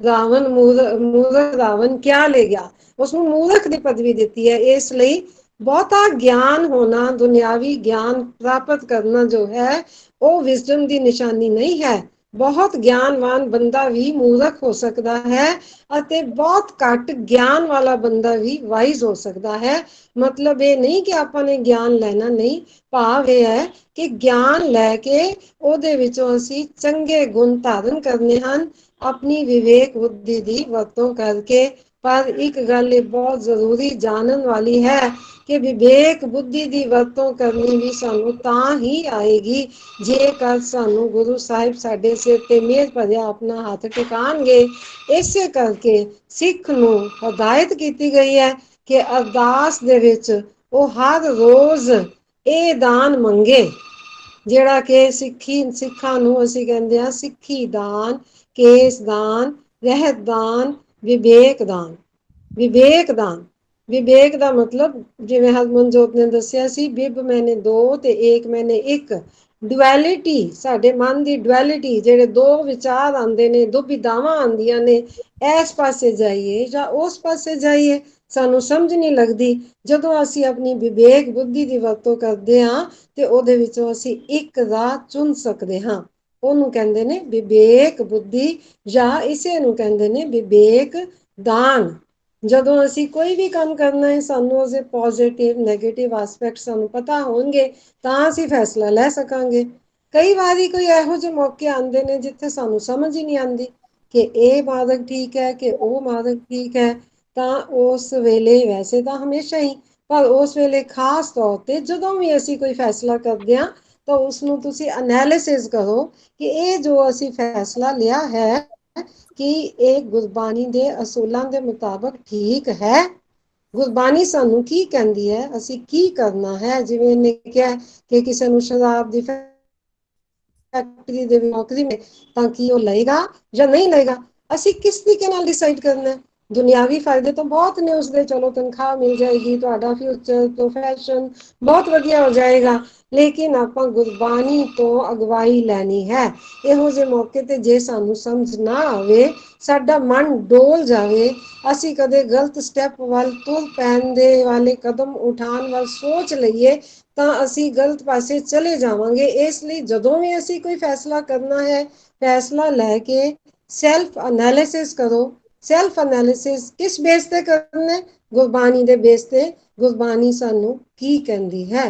ਰਾਵਣ ਮੂਰਖ ਰਾਵਣ ਕਿਆ ਲੈ ਗਿਆ? ਉਸਨੂੰ ਮੂਰਖ ਦੀ ਪਦਵੀ ਦਿੱਤੀ ਹੈ। ਇਸ ਲਈ ਬਹੁਤਾ ਗਿਆਨ ਹੋਣਾ, ਦੁਨਿਆਵੀ ਗਿਆਨ ਪ੍ਰਾਪਤ ਕਰਨਾ ਜੋ ਹੈ ਉਹ ਵਿਜ਼ਡਮ ਦੀ ਨਿਸ਼ਾਨੀ ਨਹੀਂ ਹੈ। ਬਹੁਤ ਗਿਆਨਵਾਨ ਬੰਦਾ ਵੀ ਮੂਰਖ ਹੋ ਸਕਦਾ ਹੈ ਅਤੇ ਬਹੁਤ ਘੱਟ ਗਿਆਨ ਵਾਲਾ ਬੰਦਾ ਵੀ ਵਾਈਜ਼ ਹੋ ਸਕਦਾ ਹੈ। ਮਤਲਬ ਇਹ ਨਹੀਂ ਕਿ ਆਪਾਂ ਨੇ ਗਿਆਨ ਲੈਣਾ ਨਹੀਂ, ਭਾਵ ਇਹ ਹੈ ਕਿ ਗਿਆਨ ਲੈ ਕੇ ਉਹਦੇ ਵਿੱਚੋਂ ਅਸੀਂ ਚੰਗੇ ਗੁਣ ਧਾਰਨ ਕਰਨੇ ਹਨ ਆਪਣੀ ਵਿਵੇਕ ਬੁੱਧੀ ਦੀ ਵਰਤੋਂ ਕਰਕੇ। ਪਰ ਇੱਕ ਗੱਲ ਇਹ ਬਹੁਤ ਜ਼ਰੂਰੀ ਜਾਣਨ ਵਾਲੀ ਹੈ ਕਿ ਵਿਵੇਕ ਬੁੱਧੀ ਦੀ ਵਰਤੋਂ ਕਰਨੀ ਵੀ ਸਾਨੂੰ ਤਾਂ ਹੀ ਆਏਗੀ ਜੇਕਰ ਸਾਨੂੰ ਗੁਰੂ ਸਾਹਿਬ ਸਾਡੇ ਸਿਰ ਤੇ ਮਿਹਰ ਭਰਿਆ ਆਪਣਾ ਹੱਥ ਟਿਕਾਣਗੇ। ਇਸੇ ਕਰਕੇ ਸਿੱਖ ਨੂੰ ਹਦਾਇਤ ਕੀਤੀ ਗਈ ਹੈ ਕਿ ਅਰਦਾਸ ਦੇ ਵਿੱਚ ਉਹ ਹਰ ਰੋਜ਼ ਇਹ ਦਾਨ ਮੰਗੇ, ਜਿਹੜਾ ਕਿ ਸਿੱਖਾਂ ਨੂੰ ਅਸੀਂ ਕਹਿੰਦੇ ਹਾਂ ਸਿੱਖੀ ਦਾਨ, ਕੇਸ ਦਾਨ, ਰਹਿਤ ਦਾਨ, ਵਿਵੇਕ ਦਾਨ। ਵਿਵੇਕ ਦਾਨ, ਵਿਵੇਕ ਦਾ ਮਤਲਬ ਜਿਵੇਂ ਹਰਮਨਜੋਤ ਨੇ ਦੱਸਿਆ ਸੀ, ਬਿਬ ਮੈਨੇ ਦੋ ਤੇ ਏਕ ਮੈਨੇ ਇੱਕ। ਡੁਐਲਿਟੀ, ਸਾਡੇ ਮਨ ਦੀ ਡੁਐਲਿਟੀ, ਜਿਹੜੇ ਦੋ ਵਿਚਾਰ ਆਉਂਦੇ ਨੇ, ਦੁਬਿਧਾਵਾਂ ਆਉਂਦੀਆਂ ਨੇ, ਇਸ ਪਾਸੇ ਜਾਈਏ ਜਾਂ ਉਸ ਪਾਸੇ ਜਾਈਏ, ਸਾਨੂੰ ਸਮਝ ਨਹੀਂ ਲੱਗਦੀ। ਜਦੋਂ ਅਸੀਂ ਆਪਣੀ ਵਿਵੇਕ ਬੁੱਧੀ ਦੀ ਵਰਤੋਂ ਕਰਦੇ ਹਾਂ ਤੇ ਉਹਦੇ ਵਿੱਚੋਂ ਅਸੀਂ ਇੱਕ ਰਾਹ ਚੁਣ ਸਕਦੇ ਹਾਂ। ਉਹਨੂੰ ਕਹਿੰਦੇ ਨੇ ਵਿਵੇਕ ਬੁੱਧੀ ਜਾਂ ਇਸੇ ਨੂੰ ਕਹਿੰਦੇ ਨੇ ਵਿਵੇਕ ਦਾਨ। ਜਦੋਂ ਅਸੀਂ ਕੋਈ ਵੀ ਕੰਮ ਕਰਨਾ ਹੈ ਸਾਨੂੰ ਉਹਦੇ ਪੋਜ਼ਿਟਿਵ ਨੈਗੇਟਿਵ ਐਸਪੈਕਟ ਸਾਨੂੰ ਪਤਾ ਹੋਣਗੇ ਤਾਂ ਅਸੀਂ ਫੈਸਲਾ ਲੈ ਸਕਾਂਗੇ। ਕਈ ਵਾਰੀ ਕੋਈ ਇਹੋ ਜਿਹੇ ਮੌਕੇ ਆਉਂਦੇ ਨੇ ਜਿੱਥੇ ਸਾਨੂੰ ਸਮਝ ਹੀ ਨਹੀਂ ਆਉਂਦੀ ਕਿ ਇਹ ਮਾਰਗ ਠੀਕ ਹੈ ਕਿ ਉਹ ਮਾਰਗ ਠੀਕ ਹੈ, ਤਾਂ ਉਸ ਵੇਲੇ, ਵੈਸੇ ਤਾਂ ਹਮੇਸ਼ਾ ਹੀ, ਪਰ ਉਸ ਵੇਲੇ ਖਾਸ ਤੌਰ ਤੇ ਜਦੋਂ ਵੀ ਅਸੀਂ ਕੋਈ ਫੈਸਲਾ ਕਰਦੇ ਹਾਂ ਤਾਂ ਉਸ ਨੂੰ ਤੁਸੀਂ ਐਨਾਲਿਸਿਸ ਕਰੋ ਕਿ ਇਹ ਜੋ ਅਸੀਂ ਫੈਸਲਾ ਲਿਆ ਹੈ ਕਿ ਇਹ ਗੁਰਬਾਣੀ ਦੇ ਅਸੂਲਾਂ ਦੇ ਮੁਤਾਬਕ ਠੀਕ ਹੈ। ਗੁਰਬਾਣੀ ਸਾਨੂੰ ਕੀ ਕਹਿੰਦੀ ਹੈ, ਅਸੀਂ ਕੀ ਕਰਨਾ ਹੈ। ਜਿਵੇਂ ਇਹਨੇ ਕਿਹਾ ਕਿ ਕਿਸੇ ਨੂੰ ਸ਼ਰਾਬ ਦੀ ਫੈਕਟਰੀ ਦੇ ਵਿੱਚ ਨੌਕਰੀ ਮਿਲੇ ਤਾਂ ਕੀ ਉਹ ਲਏਗਾ ਜਾਂ ਨਹੀਂ ਲਏਗਾ? ਅਸੀਂ ਕਿਸ ਤਰੀਕੇ ਨਾਲ ਡਿਸਾਈਡ ਕਰਨਾ ਹੈ? ਦੁਨਿਆਵੀ ਫਾਇਦੇ ਤਾਂ ਬਹੁਤ ਨੇ ਉਸਦੇ, ਚਲੋ ਤਨਖਾਹ ਮਿਲ ਜਾਏਗੀ, ਤੁਹਾਡਾ ਫਿਊਚਰ ਪ੍ਰੋਫੈਸ਼ਨ ਬਹੁਤ ਵਧੀਆ ਹੋ ਜਾਏਗਾ, ਲੇਕਿਨ ਆਪਾਂ ਗੁਰਬਾਣੀ ਤੋਂ ਅਗਵਾਈ ਲੈਣੀ ਹੈ। ਇਹੋ ਜਿਹੇ ਮੌਕੇ ਤੇ ਜੇ ਸਾਨੂੰ ਸਮਝ ਨਾ ਆਵੇ, ਸਾਡਾ ਮਨ ਡੋਲ ਜਾਵੇ, ਅਸੀਂ ਕਦੇ ਗਲਤ ਸਟੈਪ ਵੱਲ ਤੁਰ ਪੈਣ ਦੇ ਵਾਲੇ ਕਦਮ ਉਠਾਉਣ ਵੱਲ ਸੋਚ ਲਈਏ ਤਾਂ ਅਸੀਂ ਗਲਤ ਪਾਸੇ ਚਲੇ ਜਾਵਾਂਗੇ। ਇਸ ਲਈ ਜਦੋਂ ਵੀ ਅਸੀਂ ਕੋਈ ਫੈਸਲਾ ਕਰਨਾ ਹੈ, ਫੈਸਲਾ ਲੈ ਕੇ ਸੈਲਫ ਐਨਾਲਿਸਿਸ ਕਰੋ। ਸੈਲਫ ਐਨਾਲਿਸਿਸ ਕਿਸ ਬੇਸ ਤੇ ਕਰਨਾ? ਗੁਰਬਾਣੀ ਦੇ ਬੇਸ ਤੇ। ਗੁਰਬਾਣੀ ਸਾਨੂੰ ਕੀ ਕਹਿੰਦੀ ਹੈ,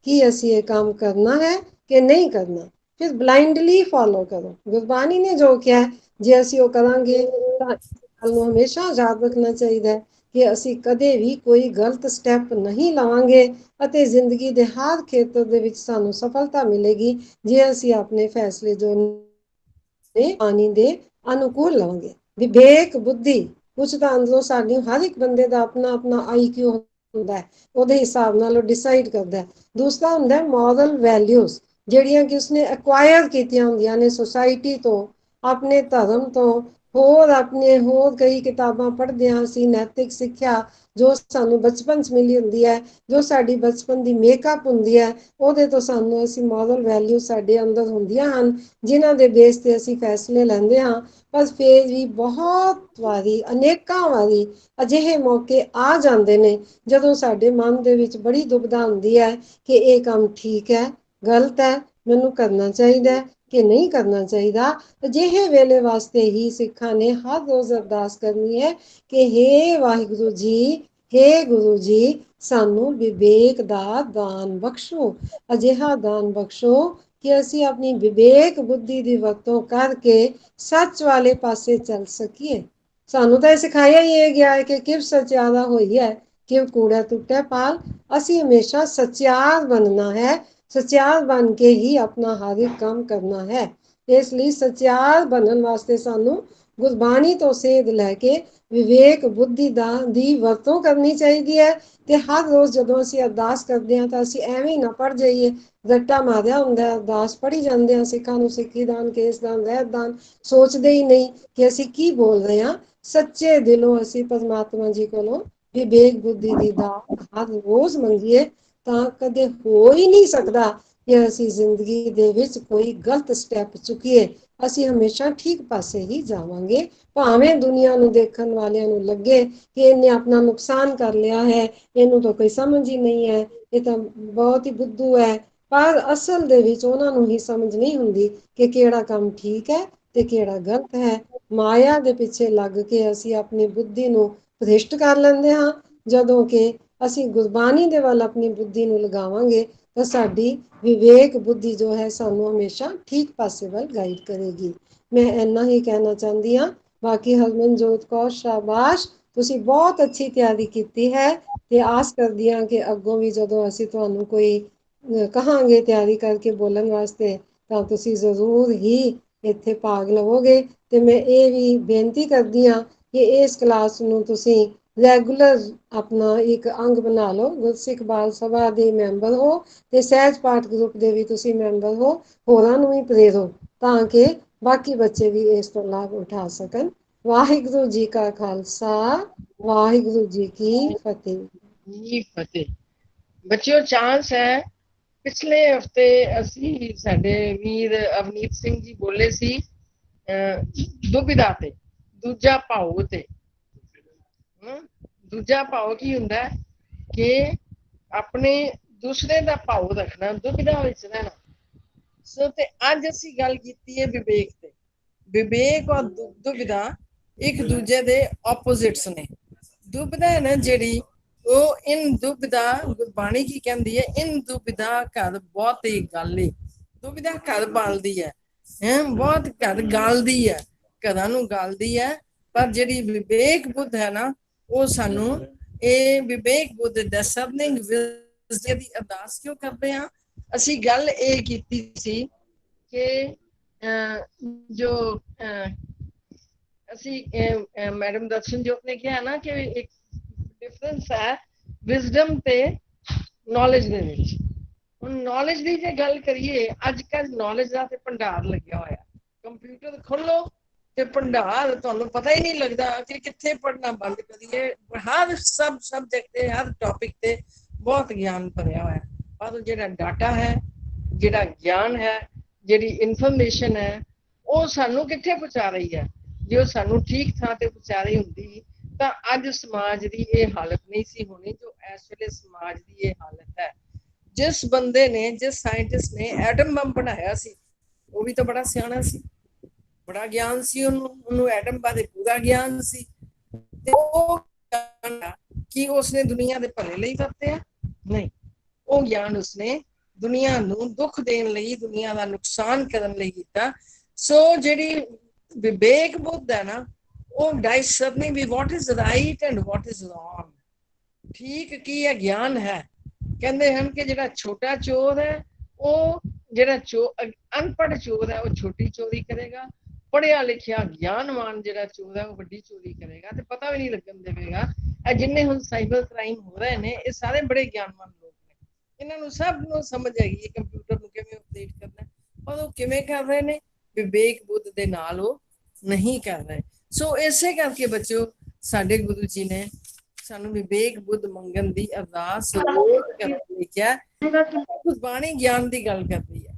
ਕੀ ਅਸੀਂ ਇਹ ਕੰਮ ਕਰਨਾ ਹੈ ਕਿ ਨਹੀਂ ਕਰਨਾ, ਫਿਰ ਬਲਾਈਂਡਲੀ ਫੋਲੋ ਕਰੋ। ਗੁਰਬਾਣੀ ਨੇ ਜੋ ਕਿਹਾ ਜੇ ਅਸੀਂ ਉਹ ਕਰਾਂਗੇ ਤਾਂ ਸਾਨੂੰ ਹਮੇਸ਼ਾ ਯਾਦ ਰੱਖਣਾ ਚਾਹੀਦਾ ਹੈ ਕਿ ਅਸੀਂ ਕਦੇ ਵੀ ਕੋਈ ਗਲਤ ਸਟੈਪ ਨਹੀਂ ਲਵਾਂਗੇ ਅਤੇ ਜ਼ਿੰਦਗੀ ਦੇ ਹਰ ਖੇਤਰ ਦੇ ਵਿੱਚ ਸਾਨੂੰ ਸਫਲਤਾ ਮਿਲੇਗੀ ਜੇ ਅਸੀਂ ਆਪਣੇ ਫੈਸਲੇ ਜੋ ਨੇ ਬਾਣੀ ਦੇ ਅਨੁਕੂਲ ਲਵਾਂਗੇ। ਵਿਵੇਕ ਬੁੱਧੀ ਕੁਛ ਤਾਂ ਅੰਦਰੋਂ ਸਾਡੀ ਹਰ ਇੱਕ ਬੰਦੇ ਦਾ ਆਪਣਾ ਆਪਣਾ IQ ਹੁੰਦਾ ਹੈ, ਉਹਦੇ ਹਿਸਾਬ ਨਾਲ ਉਹ ਡਿਸਾਈਡ ਕਰਦਾ ਹੈ। ਦੂਸਰਾ ਹੁੰਦਾ ਮੋਰਲ ਵੈਲਿਊਜ਼, ਜਿਹੜੀਆਂ ਕਿ ਉਸਨੇ ਐਕਵਾਇਰ ਕੀਤੀਆਂ ਹੁੰਦੀਆਂ ਨੇ ਸੁਸਾਇਟੀ ਤੋਂ, ਆਪਣੇ ਧਰਮ ਤੋਂ, ਹੋਰ ਕਈ ਕਿਤਾਬਾਂ ਪੜ੍ਹਦੇ ਹਾਂ ਅਸੀਂ, ਨੈਤਿਕ ਸਿੱਖਿਆ ਜੋ ਸਾਨੂੰ ਬਚਪਨ 'ਚ ਮਿਲੀ ਹੁੰਦੀ ਹੈ, ਜੋ ਸਾਡੀ ਬਚਪਨ ਦੀ ਮੇਕਅਪ ਹੁੰਦੀ ਹੈ, ਉਹਦੇ ਤੋਂ ਸਾਨੂੰ ਅਸੀਂ ਮੋਰਲ ਵੈਲਿਊ ਸਾਡੇ ਅੰਦਰ ਹੁੰਦੀਆਂ ਹਨ, ਜਿਨ੍ਹਾਂ ਦੇ ਬੇਸ ਤੇ ਅਸੀਂ ਫੈਸਲੇ ਲੈਂਦੇ ਹਾਂ। ਪਰ ਫਿਰ ਵੀ ਬਹੁਤ ਵਾਰੀ, ਅਨੇਕਾਂ ਵਾਰੀ ਅਜਿਹੇ ਮੌਕੇ ਆ ਜਾਂਦੇ ਨੇ ਜਦੋਂ ਸਾਡੇ ਮਨ ਦੇ ਵਿੱਚ ਬੜੀ ਦੁਬਿਧਾ ਹੁੰਦੀ ਹੈ ਕਿ ਇਹ ਕੰਮ ਠੀਕ ਹੈ, ਗਲਤ ਹੈ, ਮੈਨੂੰ ਕਰਨਾ ਚਾਹੀਦਾ ਕਿ ਨਹੀਂ ਕਰਨਾ ਚਾਹੀਦਾ। ਅਜਿਹੇ ਵੇਲੇ ਵਾਸਤੇ ਹੀ ਸਿੱਖਾਂ ਨੇ ਹਰ ਰੋਜ਼ ਅਰਦਾਸ ਕਰਨੀ ਹੈ ਕਿ ਹੇ ਵਾਹਿਗੁਰੂ ਜੀ, ਹੇ ਗੁਰੂ ਜੀ, ਸਾਨੂੰ ਵਿਵੇਕ ਦਾ ਦਾਨ ਬਖਸ਼ੋ। ਅਜਿਹਾ ਦਾਨ ਬਖਸ਼ੋ ਕਿ ਅਸੀਂ ਆਪਣੀ ਵਿਵੇਕ ਬੁੱਧੀ ਦੀ ਵਰਤੋਂ ਕਰਕੇ ਸੱਚ ਵਾਲੇ ਪਾਸੇ ਚੱਲ ਸਕੀਏ। ਸਾਨੂੰ ਤਾਂ ਇਹ ਸਿਖਾਇਆ ਹੀ ਇਹ ਗਿਆ ਹੈ ਕਿ ਕਿਵ ਸਚਿਆਰਾ ਹੋਈ ਹੈ, ਕਿਵ ਕੂੜਾ ਟੁੱਟੇ ਪਾਲ। ਅਸੀਂ ਹਮੇਸ਼ਾ ਸਚਿਆਰ ਬਣਨਾ ਹੈ, ਸਚਿਆਰ ਬਣ ਕੇ ਹੀ ਆਪਣਾ ਹਰ ਇੱਕ ਕੰਮ ਕਰਨਾ ਹੈ। ਇਸ ਲਈ ਸਚਿਆਰ ਬਣਨ ਵਾਸਤੇ ਸਾਨੂੰ ਗੁਰਬਾਣੀ ਤੋਂ ਸੇਧ ਲੈ ਕੇ ਵਿਵੇਕ ਬੁੱਧੀ ਦੀ ਵਰਤੋਂ ਕਰਨੀ ਚਾਹੀਦੀ ਹੈ। ਤੇ ਹਰ ਰੋਜ਼ ਜਦੋਂ ਅਸੀਂ ਅਰਦਾਸ ਕਰਦੇ ਹਾਂ ਤਾਂ ਅਸੀਂ ਐਵੇਂ ਹੀ ਨਾ ਪੜ੍ਹ ਜਾਈਏ, ਰੱਟਾ ਮਾਰਿਆ ਹੁੰਦਾ, ਅਰਦਾਸ ਪੜ੍ਹੀ ਜਾਂਦੇ ਹਾਂ, ਸਿੱਖਾਂ ਨੂੰ ਸਿੱਖੀ ਦਾਨ, ਕੇਸ ਦਾਨ, ਰਹਿਤ ਦਾਨ, ਸੋਚਦੇ ਹੀ ਨਹੀਂ ਕਿ ਅਸੀਂ ਕੀ ਬੋਲ ਰਹੇ ਹਾਂ। ਸੱਚੇ ਦਿਲੋਂ ਅਸੀਂ ਪਰਮਾਤਮਾ ਜੀ ਕੋਲੋਂ ਵਿਵੇਕ ਬੁੱਧੀ ਦੀ ਦਾਤ ਹਰ ਰੋਜ਼ ਮੰਗੀਏ ਤਾਂ ਕਦੇ ਹੋ ਹੀ ਨਹੀਂ ਸਕਦਾ ਕਿ ਅਸੀਂ ਜ਼ਿੰਦਗੀ ਦੇ ਵਿੱਚ ਕੋਈ ਗਲਤ ਸਟੈਪ ਚੁੱਕੀਏ। ਅਸੀਂ ਹਮੇਸ਼ਾ ਠੀਕ ਪਾਸੇ ਹੀ ਜਾਵਾਂਗੇ, ਭਾਵੇਂ ਦੁਨੀਆ ਨੂੰ ਦੇਖਣ ਵਾਲਿਆਂ ਨੂੰ ਲੱਗੇ ਕਿ ਇਹਨੇ ਆਪਣਾ ਨੁਕਸਾਨ ਕਰ ਲਿਆ ਹੈ, ਇਹਨੂੰ ਤਾਂ ਕੋਈ ਸਮਝ ਹੀ ਨਹੀਂ ਹੈ, ਇਹ ਤਾਂ ਬਹੁਤ ਹੀ ਬੁੱਧੂ ਹੈ। ਪਰ ਅਸਲ ਦੇ ਵਿੱਚ ਉਹਨਾਂ ਨੂੰ ਹੀ ਸਮਝ ਨਹੀਂ ਹੁੰਦੀ ਕਿ ਕਿਹੜਾ ਕੰਮ ਠੀਕ ਹੈ ਤੇ ਕਿਹੜਾ ਗਲਤ ਹੈ। ਮਾਇਆ ਦੇ ਪਿੱਛੇ ਲੱਗ ਕੇ ਅਸੀਂ ਆਪਣੀ ਬੁੱਧੀ ਨੂੰ ਭ੍ਰਿਸ਼ਟ ਕਰ ਲੈਂਦੇ ਹਾਂ, ਜਦੋਂ ਕਿ ਅਸੀਂ ਗੁਰਬਾਣੀ ਦੇ ਵੱਲ ਆਪਣੀ ਬੁੱਧੀ ਨੂੰ ਲਗਾਵਾਂਗੇ ਤਾਂ ਸਾਡੀ ਵਿਵੇਕ ਬੁੱਧੀ ਜੋ ਹੈ ਸਾਨੂੰ ਹਮੇਸ਼ਾ ਠੀਕ ਪਾਸੇ ਵੱਲ ਗਾਈਡ ਕਰੇਗੀ। ਮੈਂ ਇੰਨਾ ਹੀ ਕਹਿਣਾ ਚਾਹੁੰਦੀ ਹਾਂ। ਬਾਕੀ ਹਰਮਨਜੋਤ ਕੌਰ ਸ਼ਾਬਾਸ਼, ਤੁਸੀਂ ਬਹੁਤ ਅੱਛੀ ਤਿਆਰੀ ਕੀਤੀ ਹੈ ਤੇ ਆਸ ਕਰਦੀ ਹਾਂ ਕਿ ਅੱਗੋਂ ਵੀ ਜਦੋਂ ਅਸੀਂ ਤੁਹਾਨੂੰ ਕੋਈ ਕਹਾਂਗੇ ਤਿਆਰੀ ਕਰਕੇ ਬੋਲਣ ਵਾਸਤੇ ਤਾਂ ਤੁਸੀਂ ਜ਼ਰੂਰ ਹੀ ਇੱਥੇ ਭਾਗ ਲਵੋਗੇ। ਤੇ ਮੈਂ ਇਹ ਵੀ ਬੇਨਤੀ ਕਰਦੀ ਹਾਂ ਕਿ ਇਸ ਕਲਾਸ ਨੂੰ ਤੁਸੀਂ ਰੈਗੂਲਰ ਆਪਣਾ ਇੱਕ ਅੰਗ ਬਣਾ ਲਓ। ਗੁਰਸਿੱਖ ਬਾਲ ਸਭਾ ਦੇ ਮੈਂਬਰ ਹੋ ਤੇ ਸਹਿਜ ਪਾਠ ਗਰੁੱਪ ਦੇ ਵੀ ਤੁਸੀਂ ਮੈਂਬਰ ਹੋ, ਹੋਰਾਂ ਨੂੰ ਵੀ ਪ੍ਰੇਰੋ ਤਾਂ ਕਿ ਬਾਕੀ ਬੱਚੇ ਵੀ ਇਸ ਤੋਂ ਲਾਭ ਉਠਾ ਸਕਣ। ਵਾਹਿਗੁਰੂ ਜੀ ਕਾ ਖਾਲਸਾ, ਵਾਹਿਗੁਰੂ ਜੀ ਕੀ ਫਤਿਹ। ਜੀ ਫਤਿਹ। ਬੱਚਿਓ, ਚਾਂਸ ਹੈ ਪਿਛਲੇ ਹਫਤੇ ਅਸੀਂ ਸਾਡੇ ਵੀਰ ਅਵਨੀਤ ਸਿੰਘ ਜੀ ਬੋਲੇ ਸੀ ਦੁਬਿਧਾ ਤੇ, ਦੂਜਾ ਭਾਉ ਤੇ। ਦੂਜਾ ਭਾਉ ਕੀ ਹੁੰਦਾ ਕਿ ਆਪਣੇ ਦੂਸਰੇ ਦਾ ਭਾਉ ਰੱਖਣਾ, ਦੁਬਿਧਾ ਵਿੱਚ ਰਹਿਣਾ। ਸੋ ਤੇ ਅੱਜ ਅਸੀਂ ਗੱਲ ਕੀਤੀ ਹੈ ਵਿਵੇਕ ਤੇ। ਵਿਵੇਕ ਔਰ ਦੁਬਿਧਾ ਇੱਕ ਦੂਜੇ ਦੇ ਆਪੋਜ਼ਿਟਸ ਨੇ। ਦੁਬਿਧਾ ਹੈ ਨਾ ਜਿਹੜੀ, ਉਹ ਇਨ ਦੁਬਿਧਾ, ਗੁਰਬਾਣੀ ਕੀ ਕਹਿੰਦੀ ਹੈ, ਇਨ ਦੁਬਿਧਾ ਘਰ ਬਹੁਤੀ ਗਾਲੀ। ਦੁਬਿਧਾ ਘਰ ਬਾਲਦੀ ਹੈ, ਬਹੁਤ ਘਰ ਗਾਲਦੀ ਹੈ, ਘਰਾਂ ਨੂੰ ਗਾਲਦੀ ਹੈ। ਪਰ ਜਿਹੜੀ ਵਿਵੇਕ ਬੁੱਧ ਹੈ ਨਾ, ਉਹ ਸਾਨੂੰ ਇਹ ਵਿਵੇਕ ਬੁੱਧ ਡਿਸਰਨਿੰਗ ਵਿਜ਼ਡਮ ਦੀ ਅਰਦਾਸ ਕਿਉਂ ਕਰਦੇ ਹਾਂ? ਅਸੀਂ ਗੱਲ ਇਹ ਕੀਤੀ ਸੀ ਕਿ ਜੋ ਅਸੀਂ ਮੈਡਮ ਦਰਸ਼ਨਜੋਤ ਨੇ ਕਿਹਾ ਨਾ ਕਿ ਇੱਕ ਡਿਫਰੈਂਸ ਹੈ ਵਿਜ਼ਡਮ ਤੇ ਨੌਲੇਜ ਦੇ ਵਿੱਚ। ਹੁਣ ਨੌਲੇਜ ਦੀ ਜੇ ਗੱਲ ਕਰੀਏ, ਅੱਜ ਕੱਲ੍ਹ ਨੌਲੇਜ ਦਾ ਤੇ ਭੰਡਾਰ ਲੱਗਿਆ ਹੋਇਆ। ਕੰਪਿਊਟਰ ਖੋਲੋ ਤੇ ਭੰਡਾਰ, ਤੁਹਾਨੂੰ ਪਤਾ ਹੀ ਨਹੀਂ ਲੱਗਦਾ ਕਿ ਕਿੱਥੇ ਪੜ੍ਹਨਾ ਬੰਦ ਕਰੀਏ। ਹਰ ਸਬਜੈਕਟ ਤੇ, ਹਰ ਟੌਪਿਕ ਤੇ ਬਹੁਤ ਗਿਆਨ ਭਰਿਆ ਹੋਇਆ। ਪਰ ਜਿਹੜਾ ਡਾਟਾ ਹੈ, ਜਿਹੜਾ ਗਿਆਨ ਹੈ, ਜਿਹੜੀ ਇਨਫੋਰਮੇਸ਼ਨ ਹੈ, ਉਹ ਸਾਨੂੰ ਕਿੱਥੇ ਪਹੁੰਚਾ ਰਹੀ ਹੈ। ਜੇ ਉਹ ਸਾਨੂੰ ਠੀਕ ਥਾਂ ਤੇ ਪਹੁੰਚਾ ਰਹੀ ਹੁੰਦੀ ਤਾਂ ਅੱਜ ਸਮਾਜ ਦੀ ਇਹ ਹਾਲਤ ਨਹੀਂ ਸੀ ਹੋਣੀ ਜੋ ਇਸ ਵੇਲੇ ਸਮਾਜ ਦੀ ਇਹ ਹਾਲਤ ਹੈ। ਜਿਸ ਬੰਦੇ ਨੇ, ਜਿਸ ਸਾਇੰਟਿਸਟ ਨੇ ਐਟਮ ਬੰਬ ਬਣਾਇਆ ਸੀ, ਉਹ ਵੀ ਤਾਂ ਬੜਾ ਸਿਆਣਾ ਸੀ, ਬੜਾ ਗਿਆਨ ਸੀ ਉਹਨੂੰ ਐਟਮ ਬਾਰੇ ਪੂਰਾ ਗਿਆਨ ਸੀ। ਤੇ ਉਹ ਕੀ ਉਸਨੇ ਦੁਨੀਆ ਦੇ ਭਲੇ ਲਈ ਵਰਤਿਆ? ਨਹੀਂ, ਉਹ ਗਿਆਨ ਉਸਨੇ ਦੁਨੀਆ ਨੂੰ ਦੁੱਖ ਦੇਣ ਲਈ, ਦੁਨੀਆ ਦਾ ਨੁਕਸਾਨ ਕਰਨ ਲਈ ਕੀਤਾ। ਸੋ ਜਿਹੜੀ ਵਿਵੇਕ ਬੁੱਧ ਹੈ ਨਾ, ਉਹ ਡਿਸਰਨਿੰਗ ਵੀ what is right and what is wrong, ਠੀਕ ਕੀ ਹੈ, ਗਿਆਨ ਹੈ। ਕਹਿੰਦੇ ਹਨ ਕਿ ਜਿਹੜਾ ਛੋਟਾ ਚੋਰ ਹੈ, ਉਹ ਜਿਹੜਾ ਅਨਪੜ੍ਹ ਚੋਰ ਹੈ, ਉਹ ਛੋਟੀ ਚੋਰੀ ਕਰੇਗਾ। ਪੜ੍ਹਿਆ ਲਿਖਿਆ ਗਿਆਨਵਾਨ ਜਿਹੜਾ ਚੋਰ ਹੈ, ਉਹ ਵੱਡੀ ਚੋਰੀ ਕਰੇਗਾ ਤੇ ਪਤਾ ਵੀ ਨਹੀਂ ਲੱਗਣ ਦੇਵੇਗਾ। ਇਹ ਜਿੰਨੇ ਹੁਣ ਸਾਈਬਰ ਕ੍ਰਾਈਮ ਹੋ ਰਹੇ ਨੇ, ਇਹ ਸਾਰੇ ਬੜੇ ਗਿਆਨਵਾਨ ਲੋਕ ਨੇ। ਇਹਨਾਂ ਨੂੰ ਸਭ ਨੂੰ ਸਮਝ ਹੈਗੀ ਕੰਪਿਊਟਰ ਨੂੰ ਕਿਵੇਂ ਅਪਡੇਟ ਕਰਨਾ, ਪਰ ਉਹ ਕਿਵੇਂ ਕਰ ਰਹੇ ਨੇ? ਵਿਵੇਕ ਬੁੱਧ ਦੇ ਨਾਲ ਉਹ ਨਹੀਂ ਕਰ ਰਹੇ। ਸੋ ਇਸੇ ਕਰਕੇ ਬੱਚਿਓ, ਸਾਡੇ ਗੁਰੂ ਜੀ ਨੇ ਸਾਨੂੰ ਵਿਵੇਕ ਬੁੱਧ ਮੰਗਣ ਦੀ ਅਰਦਾਸ ਕਰਨ ਲਈ ਕਿਹਾ। ਗੁਰਬਾਣੀ ਗਿਆਨ ਦੀ ਗੱਲ ਕਰਦੀ ਹੈ,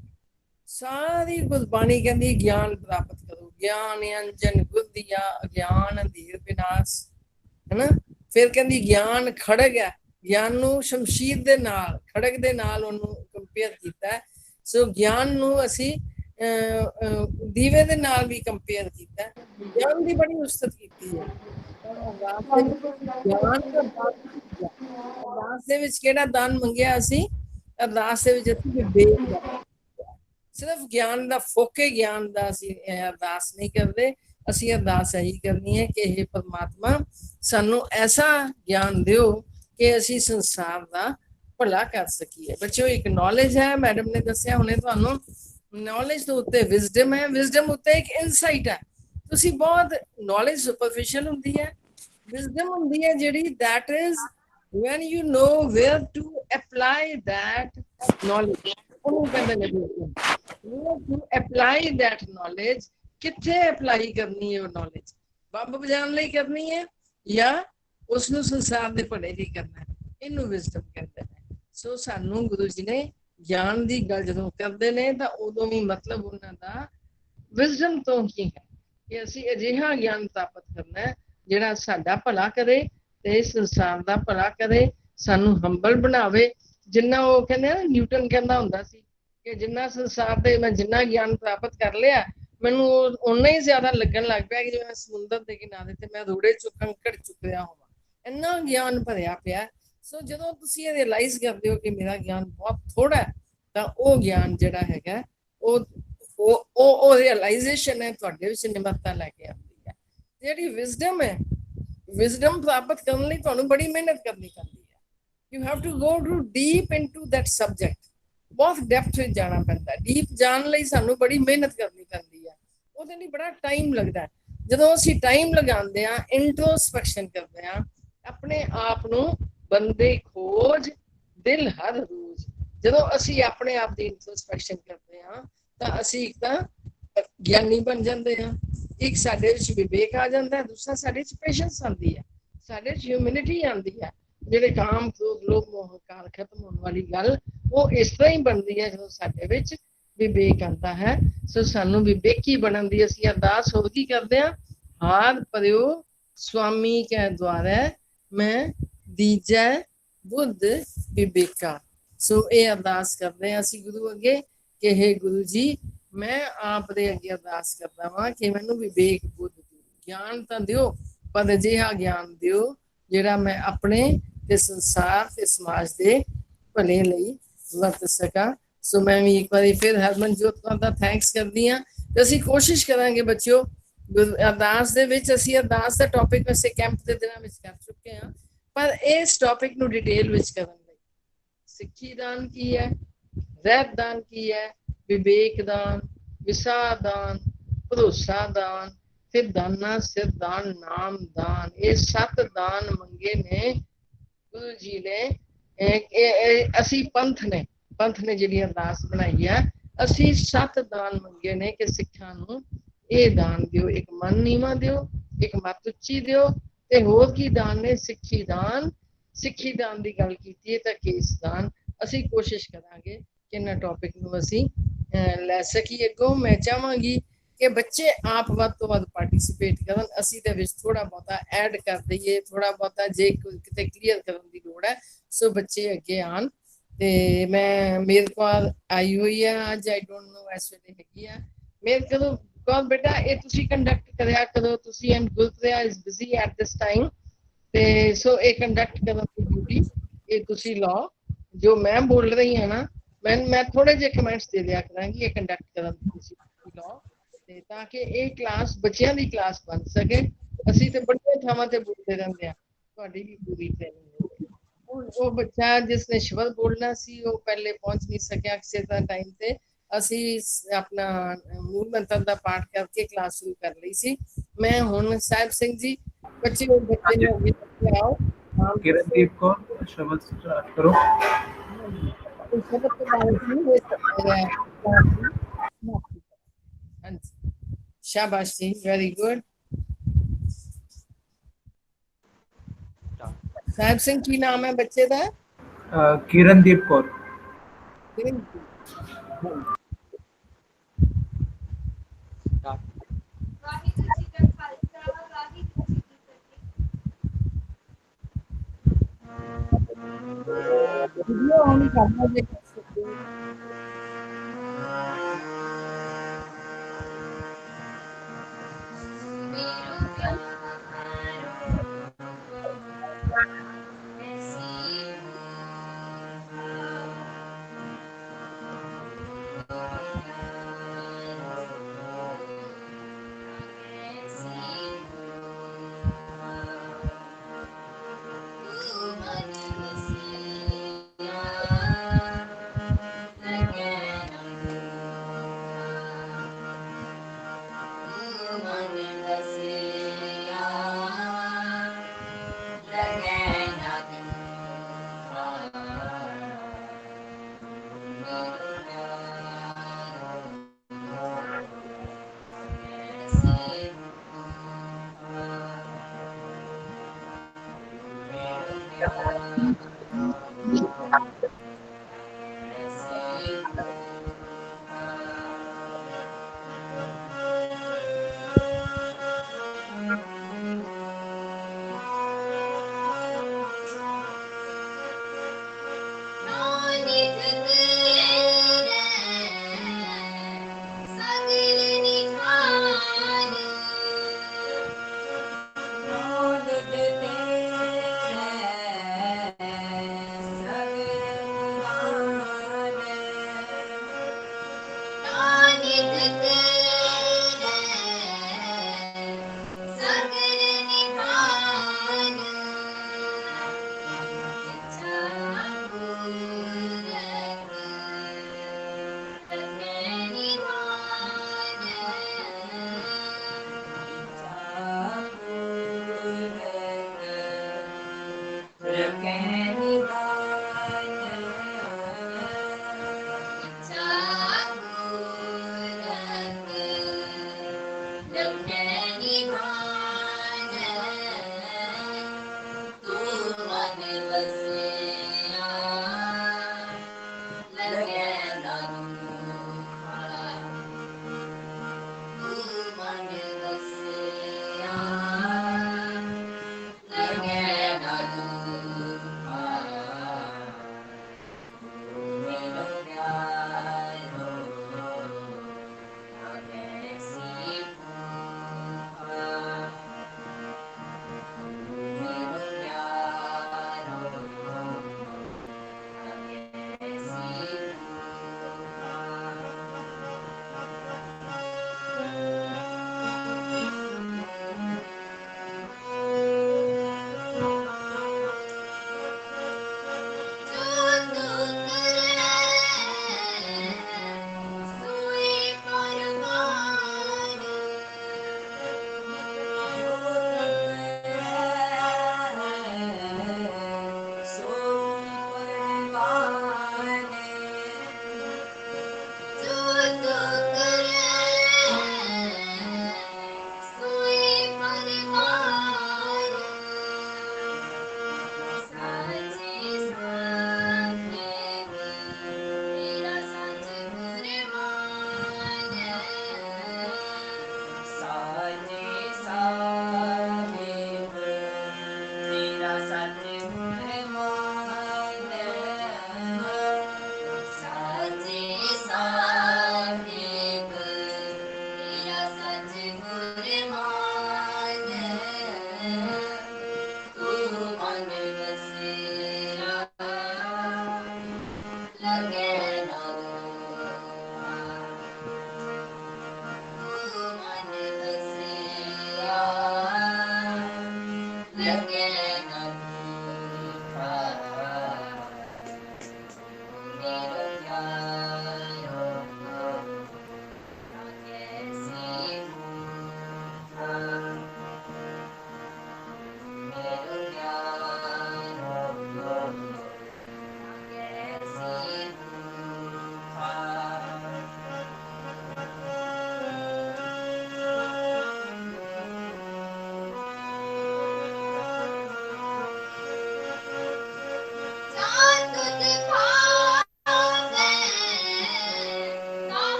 ਸਾਰੀ ਗੁਰਬਾਣੀ ਕਹਿੰਦੀ ਗਿਆਨ ਪ੍ਰਾਪਤ ਕਰੋ। ਗਿਆਨ ਅੰਜਨ ਬੁੱਧੀਆ ਅਗਿਆਨ ਅੰਧੇਰ ਵਿਨਾਸ਼, ਹੈਨਾ। ਫਿਰ ਕਹਿੰਦੀ ਗਿਆਨ ਖੜਗ ਹੈ, ਗਿਆਨ ਨੂੰ ਸ਼ਮਸ਼ੀਰ ਦੇ ਨਾਲ, ਖੜਗ ਦੇ ਨਾਲ ਉਹਨੂੰ ਕੰਪੇਅਰ ਕੀਤਾ। ਸੋ ਗਿਆਨ ਨੂੰ ਅਸੀਂ ਦੀਵੇ ਦੇ ਨਾਲ ਵੀ ਕੰਪੇਅਰ ਕੀਤਾ। ਗਿਆਨ ਦੀ ਬੜੀ ਉਸਤਤ ਕੀਤੀ ਹੈ। ਅਰਦਾਸ ਦੇ ਵਿੱਚ ਕਿਹੜਾ ਦਾਨ ਮੰਗਿਆ ਅਸੀਂ? ਅਰਦਾਸ ਦੇ ਵਿੱਚ ਅਸੀਂ ਵਿਵੇਕ ਦਾ, ਸਿਰਫ ਗਿਆਨ ਦਾ, ਫੋਕੇ ਗਿਆਨ ਦਾ ਅਸੀਂ ਅਰਦਾਸ ਨਹੀਂ ਕਰਦੇ। ਅਸੀਂ ਅਰਦਾਸ ਇਹੀ ਕਰਨੀ ਹੈ ਕਿ ਇਹ ਪਰਮਾਤਮਾ ਸਾਨੂੰ ਐਸਾ ਗਿਆਨ ਦਿਓ ਕਿ ਅਸੀਂ ਸੰਸਾਰ ਦਾ ਭਲਾ ਕਰ ਸਕੀਏ। ਬੱਚਿਓ, ਇੱਕ ਨੌਲੇਜ ਹੈ, ਮੈਡਮ ਨੇ ਦੱਸਿਆ ਹੁਣੇ ਤੁਹਾਨੂੰ, ਨੌਲੇਜ ਦੇ ਉੱਤੇ ਵਿਜ਼ਡਮ ਹੈ, ਵਿਜ਼ਡਮ ਉੱਤੇ ਇੱਕ ਇਨਸਾਈਟ ਹੈ। ਤੁਸੀਂ ਬਹੁਤ ਨੌਲੇਜ ਸੁਪਰਫਿਸ਼ੀਅਲ ਹੁੰਦੀ ਹੈ, ਵਿਜ਼ਡਮ ਹੁੰਦੀ ਹੈ ਜਿਹੜੀ that is when you know where to apply that knowledge। ਉਹਨੂੰ ਕਹਿੰਦੇ ਨੇ where to apply that knowledge, ਕਿੱਥੇ ਅਪਲਾਈ ਕਰਨੀ ਹੈ ਉਹ ਨੌਲੇਜ? ਬੰਬ ਵਜਾਉਣ ਲਈ ਕਰਨੀ ਹੈ ਜਾਂ ਉਸਨੂੰ ਸੰਸਾਰ ਦੇ ਭਲੇ ਲਈ ਕਰਨਾ ਹੈ? ਇਹਨੂੰ ਵਿਜ਼ਡਮ ਕਹਿੰਦੇ ਨੇ। ਸੋ ਸਾਨੂੰ ਗੁਰੂ ਜੀ ਨੇ ਗਿਆਨ ਦੀ ਗੱਲ ਜਦੋਂ ਕਰਦੇ ਨੇ ਤਾਂ ਉਦੋਂ ਵੀ ਮਤਲਬ ਉਹਨਾਂ ਦਾ ਵਿਜ਼ਡਮ ਤੋਂ ਹੀ ਹੈ ਕਿ ਅਸੀਂ ਅਜਿਹਾ ਗਿਆਨ ਪ੍ਰਾਪਤ ਕਰਨਾ ਹੈ ਜਿਹੜਾ ਸਾਡਾ ਭਲਾ ਕਰੇ ਤੇ ਸੰਸਾਰ ਦਾ ਭਲਾ ਕਰੇ, ਸਾਨੂੰ ਹੰਬਲ ਬਣਾਵੇ। ਜਿੰਨਾ ਉਹ ਕਹਿੰਦੇ ਨਾ, ਨਿਊਟਨ ਕਹਿੰਦਾ ਹੁੰਦਾ ਸੀ ਕਿ ਜਿੰਨਾ ਸੰਸਾਰ ਦੇ ਮੈਂ ਜਿੰਨਾ ਗਿਆਨ ਪ੍ਰਾਪਤ ਕਰ ਲਿਆ, ਮੈਨੂੰ ਓਨਾ ਹੀ ਜ਼ਿਆਦਾ ਲੱਗਣ ਲੱਗ ਪਿਆ ਕਿ ਜਿਵੇਂ ਸਮੁੰਦਰ ਦੇ ਕਿਨਾਰੇ ਤੇ ਮੈਂ ਰੋੜੇ ਚੋਂ ਕੰਕੜ ਚੁੱਕ ਰਿਹਾ ਹੋਵਾਂ, ਇੰਨਾ ਗਿਆਨ ਭਰਿਆ ਪਿਆ। ਸੋ ਜਦੋਂ ਤੁਸੀਂ ਇਹ ਰਿਅਲਾਈਜ਼ ਕਰਦੇ ਹੋ ਕਿ ਮੇਰਾ ਗਿਆਨ ਬਹੁਤ ਥੋੜਾ ਹੈ, ਤਾਂ ਉਹ ਗਿਆਨ ਜਿਹੜਾ ਹੈਗਾ ਉਹ ਰਿਅਲਾਈਜ਼ੇਸ਼ਨ ਹੈ, ਤੁਹਾਡੇ ਵਿੱਚ ਨਿਮਰਤਾ ਲੈ ਕੇ ਆਉਂਦੀ ਹੈ। ਜਿਹੜੀ ਵਿਜ਼ਡਮ ਹੈ, ਵਿਜ਼ਡਮ ਪ੍ਰਾਪਤ ਕਰਨ ਲਈ ਤੁਹਾਨੂੰ ਬੜੀ ਮਿਹਨਤ ਕਰਨੀ ਪੈਂਦੀ ਹੈ। You have to go to deep into that subject, ਬਹੁਤ ਡੈਪਥ ਵਿੱਚ ਜਾਣਾ ਪੈਂਦਾ। ਡੀਪ ਜਾਣ ਲਈ ਸਾਨੂੰ ਬੜੀ ਮਿਹਨਤ ਕਰਨੀ ਪੈਂਦੀ ਹੈ, ਉਹਦੇ ਲਈ ਬੜਾ ਟਾਈਮ ਲੱਗਦਾ ਹੈ। ਜਦੋਂ ਅਸੀਂ ਟਾਈਮ ਲਗਾਉਂਦੇ ਹਾਂ, ਇੰਟਰੋਸਪੈਕਸ਼ਨ ਕਰਦੇ ਹਾਂ, ਆਪਣੇ ਆਪ ਨੂੰ ਬੰਦੇ ਖੋਜ ਦਿਲ ਹਰ ਰੋਜ਼, ਜਦੋਂ ਅਸੀਂ ਆਪਣੇ ਆਪ ਦੀ ਇੰਟਰੋਸਪੈਕਸ਼ਨ ਕਰਦੇ ਹਾਂ ਤਾਂ ਅਸੀਂ ਇੱਕ ਤਾਂ ਗਿਆਨੀ ਬਣ ਜਾਂਦੇ ਹਾਂ, ਇੱਕ ਸਾਡੇ ਵਿੱਚ ਵਿਵੇਕ ਆ ਜਾਂਦਾ ਹੈ, ਦੂਸਰਾ ਸਾਡੇ ਵਿੱਚ ਪੇਸ਼ੈਂਸ ਆਉਂਦੀ ਹੈ, ਸਾਡੇ ਵਿੱਚ ਹਿਊਮਿਲਿਟੀ ਆਉਂਦੀ ਹੈ। ਜਿਹੜੇ ਕਾਮ ਕ੍ਰੋਧ ਲੋਭ ਮੋਹ ਹੰਕਾਰ ਖਤਮ ਹੋਣ ਵਾਲੀ ਗੱਲ, ਉਹ ਇਸ ਤਰ੍ਹਾਂ ਹੀ ਬਣਦੀ ਹੈ ਜਦੋਂ ਸਾਡੇ ਵਿੱਚ ਵਿਵੇਕ ਆਉਂਦਾ ਹੈ। ਸੋ ਸਾਨੂੰ ਵਿਵੇਕੀ ਬਣਨ ਦੀ ਅਸੀਂ ਅਰਦਾਸ ਹੋਰ ਕੀ ਕਰਦੇ ਹਾਂ? ਹਾਰ ਭਰਿਓ ਸੁਆਮੀ ਕੈ ਦੁਆਰੈ, ਮੈਂ ਦੀਜੈ ਬੁੱਧ ਵਿਵੇਕਾ। ਸੋ ਇਹ ਅਰਦਾਸ ਕਰਦੇ ਹਾਂ ਅਸੀਂ ਗੁਰੂ ਅੱਗੇ ਕਿ ਹੇ ਗੁਰੂ ਜੀ, ਮੈਂ ਆਪ ਦੇ ਅੱਗੇ ਅਰਦਾਸ ਕਰਦਾ ਵਾਂ ਕਿ ਮੈਨੂੰ ਵਿਵੇਕ ਬੁੱਧ ਦਿਓ, ਗਿਆਨ ਤਾਂ ਦਿਓ, ਪਰ ਅਜਿਹਾ ਗਿਆਨ ਦਿਓ ਜਿਹੜਾ ਮੈਂ ਆਪਣੇ ਤੇ ਸੰਸਾਰ ਤੇ ਸਮਾਜ ਦੇ ਭਲੇ ਲਈ ਵਰਤ ਸਕਾਂ। ਸੋ ਮੈਂ ਵੀ ਇੱਕ ਵਾਰੀ ਫਿਰ ਹਰਮਨਜੋਤ ਕੌਰ ਦਾ ਥੈਂਕਸ ਕਰਦੀ ਹਾਂ। ਤੇ ਅਸੀਂ ਕੋਸ਼ਿਸ਼ ਕਰਾਂਗੇ ਬੱਚਿਓ, ਅਰਦਾਸ ਦੇ ਵਿੱਚ ਅਸੀਂ ਅਰਦਾਸ ਦਾ ਟੌਪਿਕ ਵੈਸੇ ਕੈਂਪ ਦੇ ਦਿਨਾਂ ਵਿੱਚ ਕਰ ਚੁੱਕੇ ਹਾਂ, ਪਰ ਇਸ ਟੌਪਿਕ ਨੂੰ ਡਿਟੇਲ ਵਿੱਚ ਕਰਨ ਲਈ ਸਿੱਖੀ ਦਾਨ ਕੀ ਹੈ, ਰਹਿਤ ਦਾਨ ਕੀ ਹੈ, ਵਿਵੇਕ ਦਾਨ, ਵਿਸਾਰ ਦਾਨ, ਭਰੋਸਾ ਦਾਨ, ਫਿਰ ਦਾਨਾ ਸਿਰ ਦਾਨ, ਨਾਮ ਦਾਨ, ਇਹ 7 ਦਾਨ ਮੰਗੇ ਨੇ ਗੁਰੂ ਜੀ ਨੇ। ਅਸੀਂ ਪੰਥ ਨੇ, ਪੰਥ ਨੇ ਜਿਹੜੀ ਅਰਦਾਸ ਬਣਾਈ ਹੈ, ਅਸੀਂ 7 ਦਾਨ ਮੰਗੇ ਨੇ ਕਿ ਸਿੱਖਾਂ ਨੂੰ ਇਹ ਦਾਨ ਦਿਓ, ਇੱਕ ਮਨ ਨੀਵਾਂ ਦਿਓ, ਇੱਕ ਮੱਤ ਉੱਚੀ ਦਿਓ, ਤੇ ਹੋਰ ਕੀ ਦਾਨ ਨੇ? ਸਿੱਖੀ ਦਾਨ। ਸਿੱਖੀ ਦਾਨ ਦੀ ਗੱਲ ਕੀਤੀ ਹੈ ਤਾਂ ਕੇਸ ਦਾਨ। ਅਸੀਂ ਕੋਸ਼ਿਸ਼ ਕਰਾਂਗੇ ਕਿ ਇਹਨਾਂ ਟੌਪਿਕ ਨੂੰ ਅਸੀਂ ਲੈ ਸਕੀਏ ਅੱਗੋਂ। ਮੈਂ ਚਾਹਾਂਗੀ ਕਿ ਬੱਚੇ ਆਪ ਵੱਧ ਤੋਂ ਵੱਧ ਪਾਰਟਿਸਿਪੇਟ ਕਰਨ, ਅਸੀਂ ਦੇ ਵਿੱਚ ਥੋੜਾ ਬਹੁਤਾ ਐਡ ਕਰ ਦਈਏ, ਥੋੜਾ ਬਹੁਤਾ ਜੇ ਕਿਤੇ ਕਲੀਅਰ ਕਰਨ ਦੀ ਲੋੜ ਹੈ ਸੋ ਬੱਚੇ ਅੱਗੇ ਆਣ। ਤੇ ਮੈਂ ਮੇਰੇ ਕੋਲ ਆਈ ਹੋਈ ਆ ਅੱਜ, ਆਈ ਡੋਂਟ ਨੋ ਇਸ ਵੇਲੇ ਹੈਗੀ ਆ ਮੇਰੇ ਕੋਲ ਕੌਣ ਬੇਟਾ, ਇਹ ਤੁਸੀਂ ਕੰਡਕਟ ਕਰਿਆ ਕਰੋ ਤੁਸੀਂ, and Gurpriya is busy at this time, ਤੇ ਸੋ ਇਹ ਕੰਡਕਟ ਕਰਨ ਦੀ ਡਿਊਟੀ ਇਹ ਤੁਸੀਂ ਲਓ। ਜੋ ਮੈਂ ਬੋਲ ਰਹੀ ਹਾਂ ਨਾ, ਮੈਂ ਥੋੜੇ ਜਿਹੇ ਕਮੈਂਟਸ ਦੇ ਦਿਆ ਕਰਾਂਗੀ, ਇਹ ਕੰਡਕਟ ਕਰਨ ਦੀ ਤੁਸੀਂ ਲਓ, ਤੇ ਤਾਂ ਕਿ ਇਹ ਕਲਾਸ ਬੱਚਿਆਂ ਦੀ ਕਲਾਸ ਬਣ ਸਕੇ। ਅਸੀਂ ਤੇ ਬੜੀਆਂ ਥਾਵਾਂ ਤੇ ਬੋਲਦੇ ਰਹਿੰਦੇ ਆ, ਤੁਹਾਡੀ ਵੀ ਪੂਰੀ ਟ੍ਰੇਨਿੰਗ ਹੋਵੇ। ਉਹ ਬੱਚਾ ਜਿਸ ਨੇ ਸ਼ਬਦ ਬੋਲਣਾ ਸੀ ਉਹ ਪਹਿਲੇ ਪਹੁੰਚ ਨਹੀਂ ਸਕਿਆ ਕਿਸੇ ਦਾ ਟਾਈਮ ਤੇ, ਅਸੀਂ ਆਪਣਾ ਮੂਲ ਮੰਤਰ ਦਾ ਪਾਠ ਕਰਕੇ ਕਲਾਸ ਸ਼ੁਰੂ ਕਰ ਲਈ ਸੀ। ਮੈਂ ਹੁਣ ਸਾਹਿਬ ਸਿੰਘ ਜੀ ਬੱਚੇ ਨੂੰ ਅੱਗੇ ਆਓ। किरणदीप को शब्द स्टार्ट करो। शब्द के बारे में ये शाबाश जी, वेरी गुड। साहिब सिंह की नाम है बच्चे का? किरणदीप कौर। वीडियो ऑन करना देख सकते हो।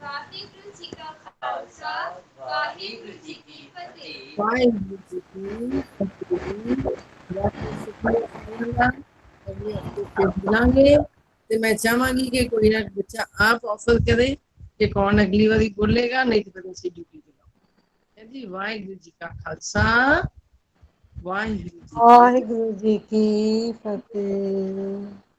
ਵਾਹਿਗੁਰੂ ਜੀ ਕਾ ਖਾਲਸਾ ਵਾਹਿਗੁਰੂ ਜੀ ਕੀ ਫਤਿਹ। ਵਾਹਿਗੁਰੂ ਜੀ ਕੀ ਫਤਿਹ। ਬਹੁਤ ਸ਼ੁਕਰੀਆ ਸਾਰਿਆਂ ਦਾ। ਅਗਲੇ ਹਫ਼ਤੇ ਫਿਰ ਮਿਲਾਂਗੇ ਤੇ ਮੈਂ ਚਾਹਾਂਗੀ ਕਿ ਕੋਈ ਨਾ ਬੱਚਾ ਆਪ ਆਫਰ ਕਰੇ ਕਿ ਕੌਣ ਅਗਲੀ ਵਾਰੀ ਬੋਲੇਗਾ, ਨਹੀਂ ਤਾਂ ਫਿਰ ਅਸੀਂ ਡਿਊਟੀ ਤੇ ਲਾਉਂਗੇ ਜੀ। ਵਾਹਿਗੁਰੂ ਜੀ ਕਾ ਖਾਲਸਾ ਵਾਹਿਗੁਰੂ ਜੀ ਕੀ ਵਾਹਿਗੁਰੂ ਜੀ ਕੀ ਫਤਿਹ।